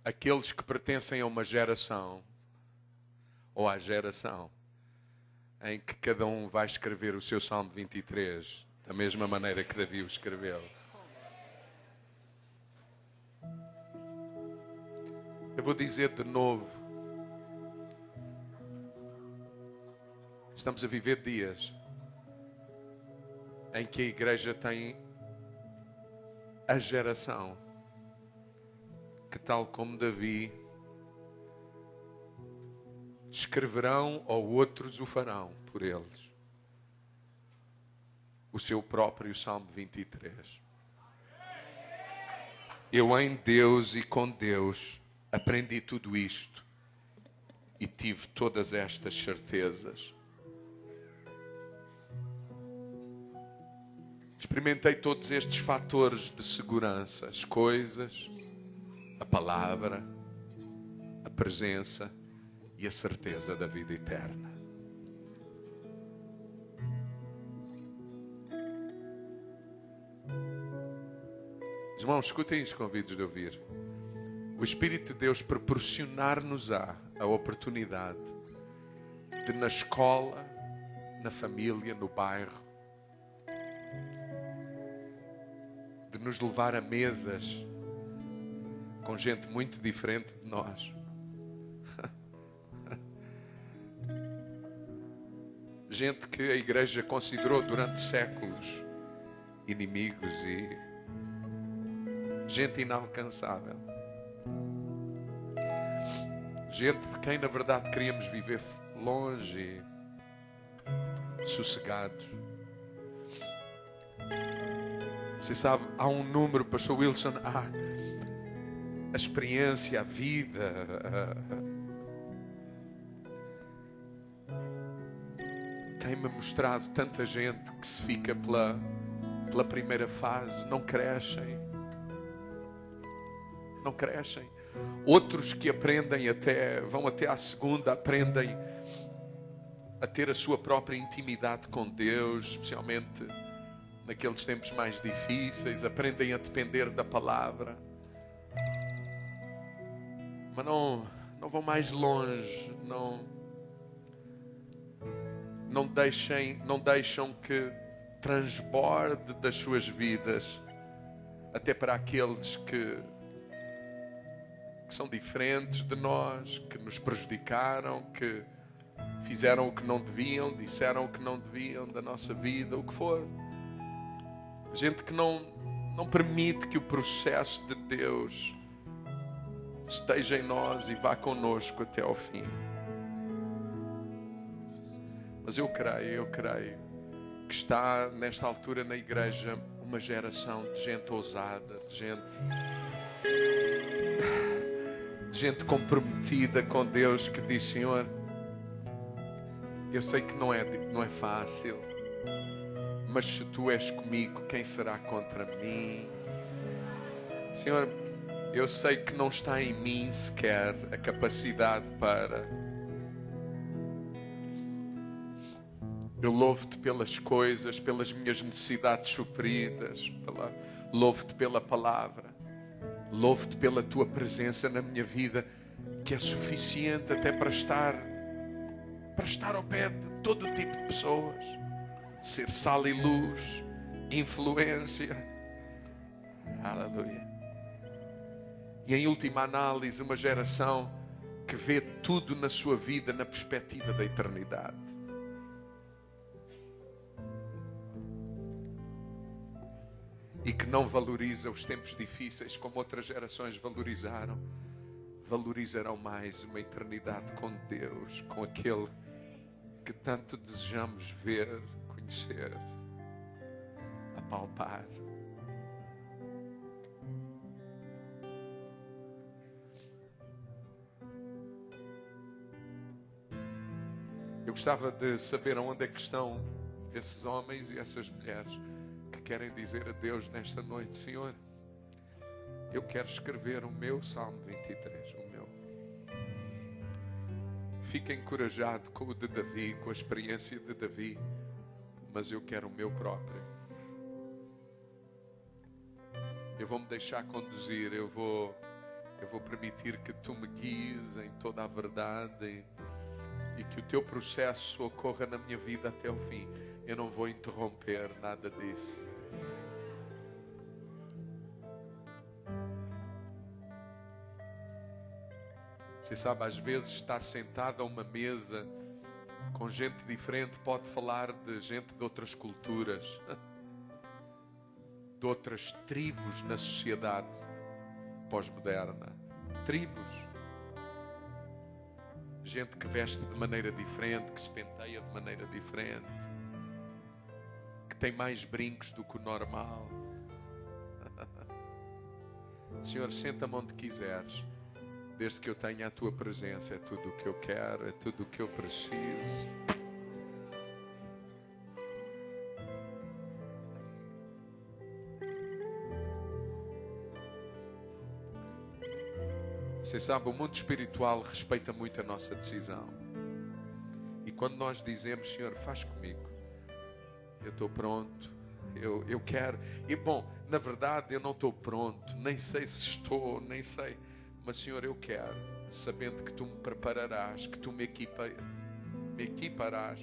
aqueles que pertencem a uma geração ou à geração em que cada um vai escrever o seu Salmo 23 da mesma maneira que Davi o escreveu. Eu vou dizer de novo, estamos a viver dias em que a igreja tem a geração que, tal como Davi, escreverão ou outros o farão por eles o seu próprio Salmo 23. Eu em Deus e com Deus aprendi tudo isto e tive todas estas certezas. Experimentei todos estes fatores de segurança, as coisas, a palavra, a presença e a certeza da vida eterna. Irmãos, escutem os convites de ouvir. O Espírito de Deus proporcionar-nos-á a oportunidade de, na escola, na família, no bairro, de nos levar a mesas com gente muito diferente de nós. Gente que a igreja considerou durante séculos inimigos e gente inalcançável. Gente de quem na verdade queríamos viver longe e sossegados. Você sabe, há um número, Pastor Wilson, a experiência, a vida, tem-me mostrado tanta gente que se fica pela primeira fase, não crescem. Não crescem. Outros que aprendem vão até à segunda, aprendem a ter a sua própria intimidade com Deus, especialmente naqueles tempos mais difíceis, aprendem a depender da palavra. Mas não vão mais longe, não deixam que transborde das suas vidas até para aqueles que são diferentes de nós, que nos prejudicaram, que fizeram o que não deviam, disseram o que não deviam da nossa vida, o que for. Gente que não permite que o processo de Deus esteja em nós e vá conosco até ao fim. Mas eu creio que está nesta altura na igreja uma geração de gente ousada, de gente comprometida com Deus, que diz: Senhor, eu sei que não é fácil, mas se Tu és comigo, quem será contra mim? Senhor, eu sei que não está em mim sequer a capacidade para. Eu louvo-Te pelas coisas, pelas minhas necessidades supridas, louvo-Te pela palavra, louvo-Te pela Tua presença na minha vida, que é suficiente até para estar ao pé de todo tipo de pessoas, ser sal e luz, influência. Aleluia. E em última análise, uma geração que vê tudo na sua vida na perspectiva da eternidade. E que não valoriza os tempos difíceis como outras gerações valorizaram. Valorizarão mais uma eternidade com Deus, com aquele que tanto desejamos ver, conhecer, apalpar. Eu gostava de saber onde é que estão esses homens e essas mulheres que querem dizer a Deus nesta noite: Senhor, eu quero escrever o meu Salmo 23, o meu. Fica encorajado com o de Davi, com a experiência de Davi, mas eu quero o meu próprio. Eu vou me deixar conduzir, eu vou permitir que Tu me guies em toda a verdade e que o teu processo ocorra na minha vida até o fim. Eu não vou interromper nada disso. Você sabe, às vezes estar sentado a uma mesa com gente diferente pode falar de gente de outras culturas, de outras tribos na sociedade pós-moderna. Tribos. Gente que veste de maneira diferente, que se penteia de maneira diferente, que tem mais brincos do que o normal. Senhor, senta-me onde quiseres. Desde que eu tenha a tua presença, é tudo o que eu quero, é tudo o que eu preciso. Você sabe, o mundo espiritual respeita muito a nossa decisão. E quando nós dizemos, Senhor, faz comigo, eu estou pronto, eu quero. E bom, na verdade eu não estou pronto, nem sei se estou, nem sei. Mas, Senhor, eu quero, sabendo que Tu me prepararás, que Tu me equiparás,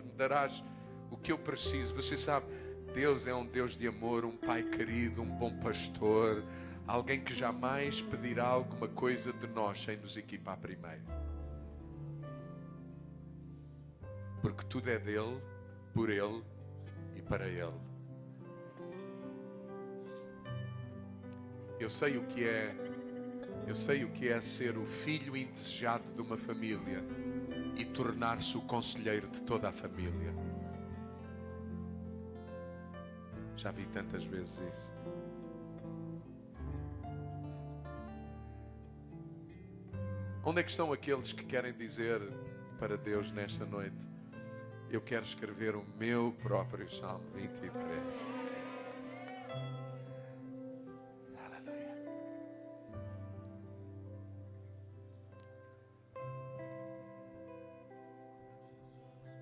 me darás o que eu preciso. Você sabe, Deus é um Deus de amor, um Pai querido, um bom pastor, alguém que jamais pedirá alguma coisa de nós sem nos equipar primeiro. Porque tudo é dele, por Ele e para Ele. Eu sei o que é ser o filho indesejado de uma família e tornar-se o conselheiro de toda a família. Já vi tantas vezes isso. Onde é que estão aqueles que querem dizer para Deus nesta noite: eu quero escrever o meu próprio Salmo 23?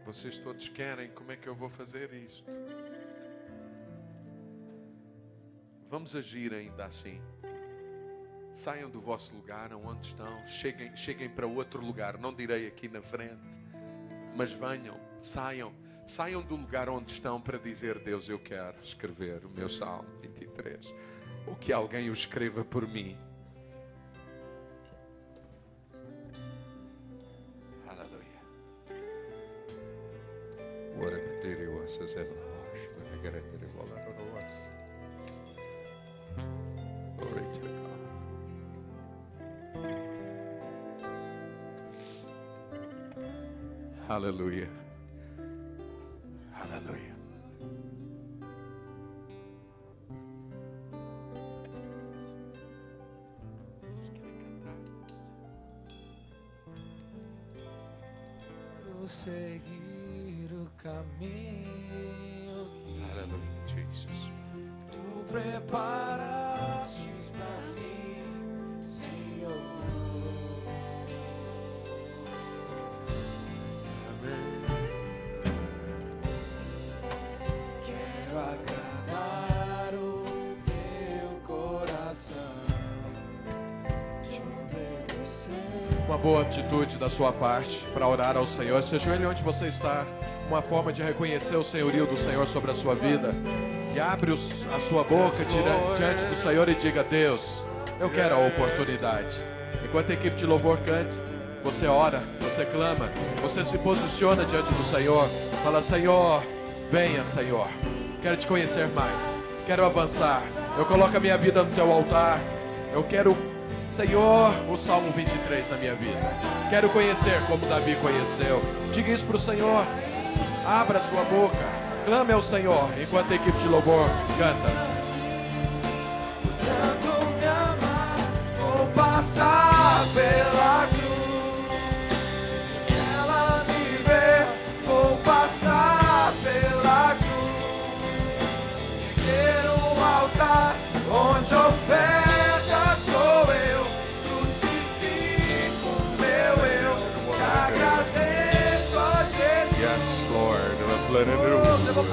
Vocês todos querem, como é que eu vou fazer isto? Vamos agir ainda assim. Saiam do vosso lugar, onde estão, cheguem para outro lugar, não direi aqui na frente, mas venham, saiam do lugar onde estão para dizer: Deus, eu quero escrever o meu Salmo 23, ou que alguém o escreva por mim. Aleluia. Aleluia. Vocês querem cantar? Prosseguir o caminho que Aleluia, Jesus. Tu preparaste para mim, Senhor. Quero agradar o teu coração, te obedecer. Uma boa atitude da sua parte para orar ao Senhor. Se ajoelhe onde você está. Uma forma de reconhecer o senhorio do Senhor sobre a sua vida. E abre a sua boca diante do Senhor e diga: Deus, eu quero a oportunidade. Enquanto a equipe de louvor cante, você ora, você clama, você se posiciona diante do Senhor. Fala: Senhor, venha, Senhor. Quero te conhecer mais. Quero avançar. Eu coloco a minha vida no teu altar. Eu quero, Senhor, o Salmo 23 na minha vida. Quero conhecer como Davi conheceu. Diga isso para o Senhor. Abra a sua boca. Clame ao Senhor enquanto a equipe de louvor canta. Tanto me amar, vou passar pela cruz. Ela me vê, vou passar pela cruz. Erguer um altar onde oferta sou eu. Crucifico meu eu, te agradeço a Jesus. Yes, Lord. Eu vou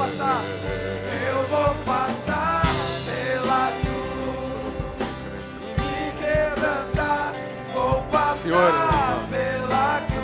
passar pela cruz e me quebrantar. Vou passar Senhor, pela cruz.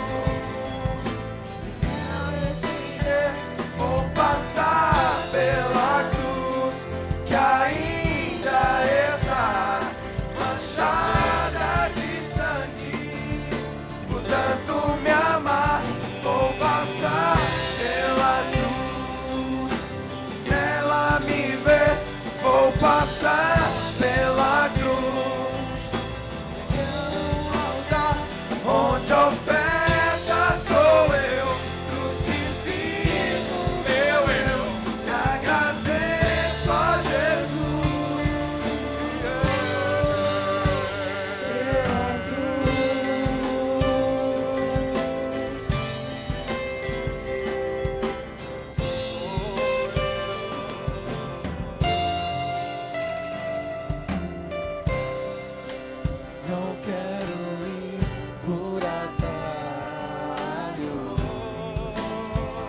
Não quero ir por atalho,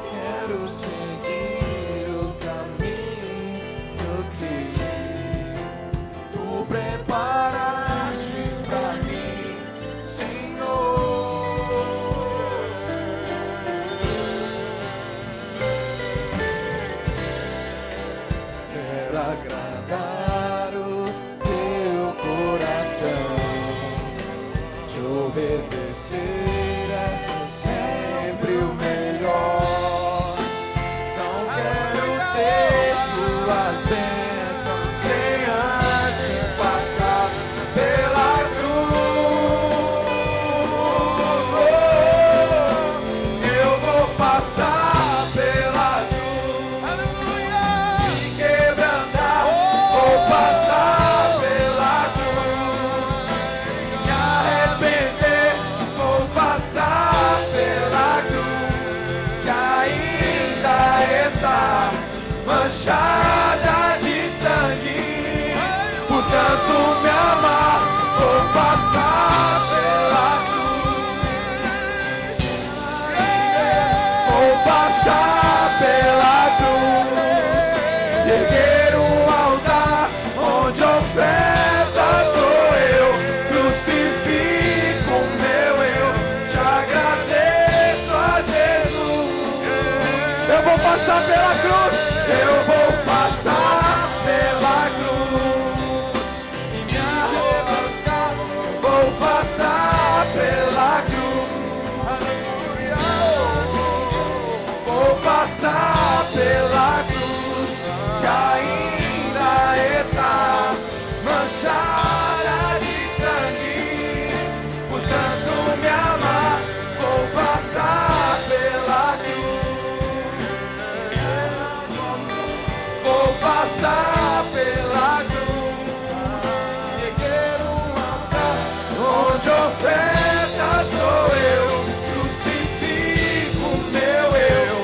quero seguir o caminho que tu preparaste pra mim, Senhor. Quero agradar o teu coração, te obedecer é sempre o melhor. Não quero ter tuas bênçãos sem antes passar pela cruz. Eu vou passar pela cruz, me quebrantar, vou passar pela cruz, me arrepender, vou passar pela cruz, que ainda está manchada de sangue. Portanto, me amar, vou passar pela cruz, vou passar pela cruz, erguer um altar onde oferta sou eu, crucifico o meu eu, te agradeço a Jesus. Eu vou passar pela cruz, eu vou passar pela cruz e me arrebatar, vou passar pela cruz, vou passar pela cruz, que ainda está manchada de sangue. Portanto, me amar, vou passar pela cruz, vou passar pela cruz, erguer um altar onde oferta sou eu, crucifico o meu eu,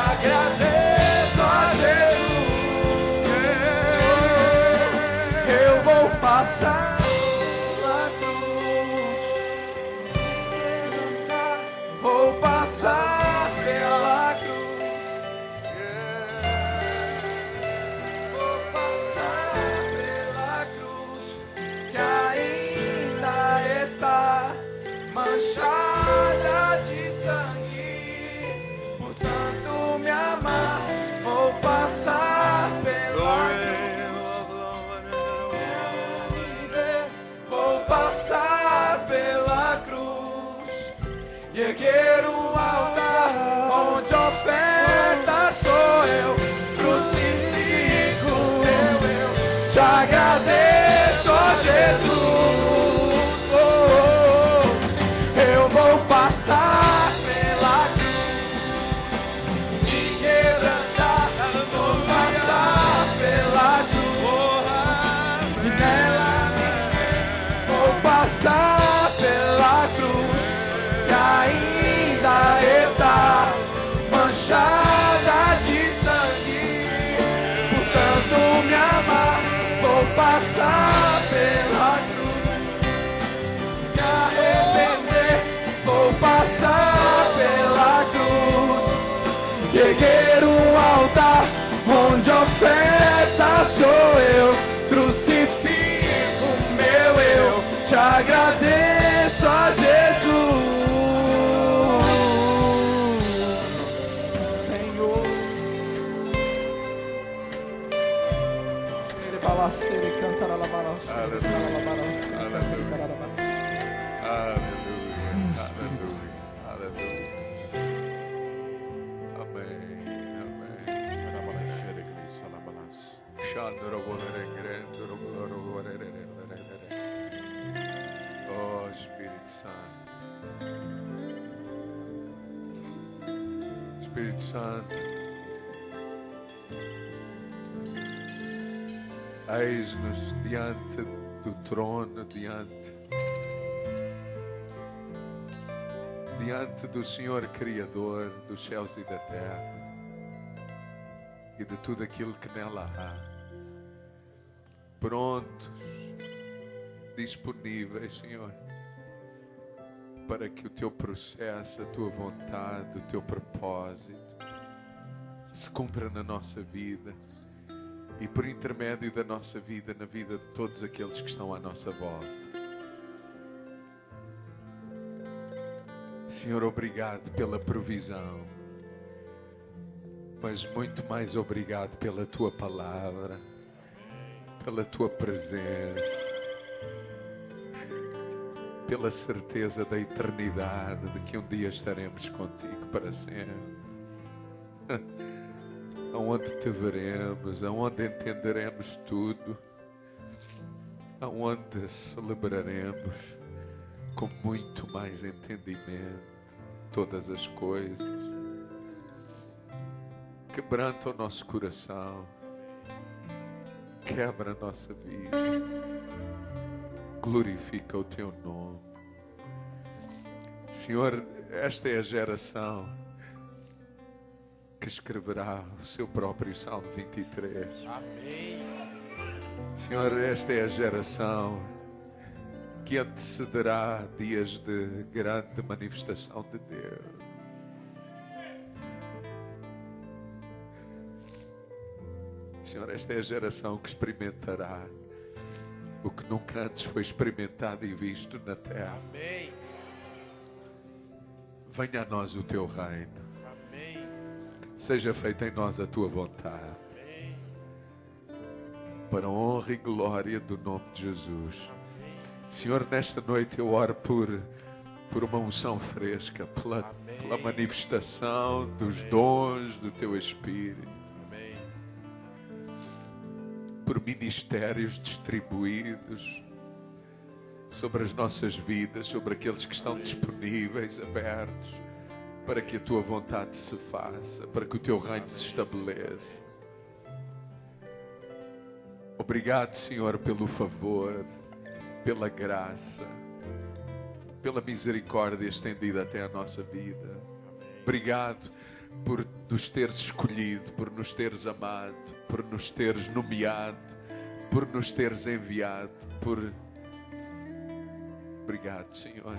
agradeço a Jesus. Eu vou passar pela cruz, vou passar pela cruz, vou passar pela cruz, que ainda está manchada de sangue. Portanto, me amar, vou passar pela cruz, vou passar pela cruz, e erguer um altar onde oferta sou eu, crucifico eu, te agradeço a Jesus. Eu vou passar pela cruz, me quebrantar, vou passar pela cruz, e nela vou passar pela cruz, que ainda está manchada de sangue. Portanto, me amar, vou passar pela cruz, me arrepender, vou passar pela cruz, erguer um altar onde oferta sou eu, crucifico o meu eu, te agradeço a Jesus. Senhor, ele balaceira e cantará la balaceira, Aleluia, aleluia, aleluia. Amém, amém. Oh, Espírito Santo. Espírito Santo. Eis-nos diante do trono, diante do Senhor Criador dos céus e da terra e de tudo aquilo que nela há, prontos disponíveis, Senhor, para que o teu processo, a tua vontade, o teu propósito se cumpra na nossa vida e por intermédio da nossa vida, na vida de todos aqueles que estão à nossa volta. Senhor, obrigado pela provisão, mas muito mais obrigado pela tua palavra, pela tua presença, pela certeza da eternidade, de que um dia estaremos contigo para sempre. Aonde te veremos, aonde entenderemos tudo, aonde celebraremos com muito mais entendimento todas as coisas. Quebranta o nosso coração, quebra a nossa vida, glorifica o teu nome. Senhor, esta é a geração que escreverá o seu próprio Salmo 23. Amém. Senhor, esta é a geração que antecederá dias de grande manifestação de Deus. Senhor, esta é a geração que experimentará o que nunca antes foi experimentado e visto na terra. Amém. Venha a nós o teu reino. Amém. Seja feita em nós a tua vontade. Amém. Para a honra e glória do nome de Jesus. Senhor, nesta noite eu oro por uma unção fresca, pela manifestação dos dons do teu Espírito. Amém. Por ministérios distribuídos sobre as nossas vidas, sobre aqueles que estão disponíveis, abertos, para que a tua vontade se faça, para que o teu reino se estabeleça. Obrigado, Senhor, pelo favor, pela graça, pela misericórdia estendida até a nossa vida. Obrigado por nos teres escolhido, por nos teres amado, por nos teres nomeado, por nos teres enviado, Obrigado, Senhor.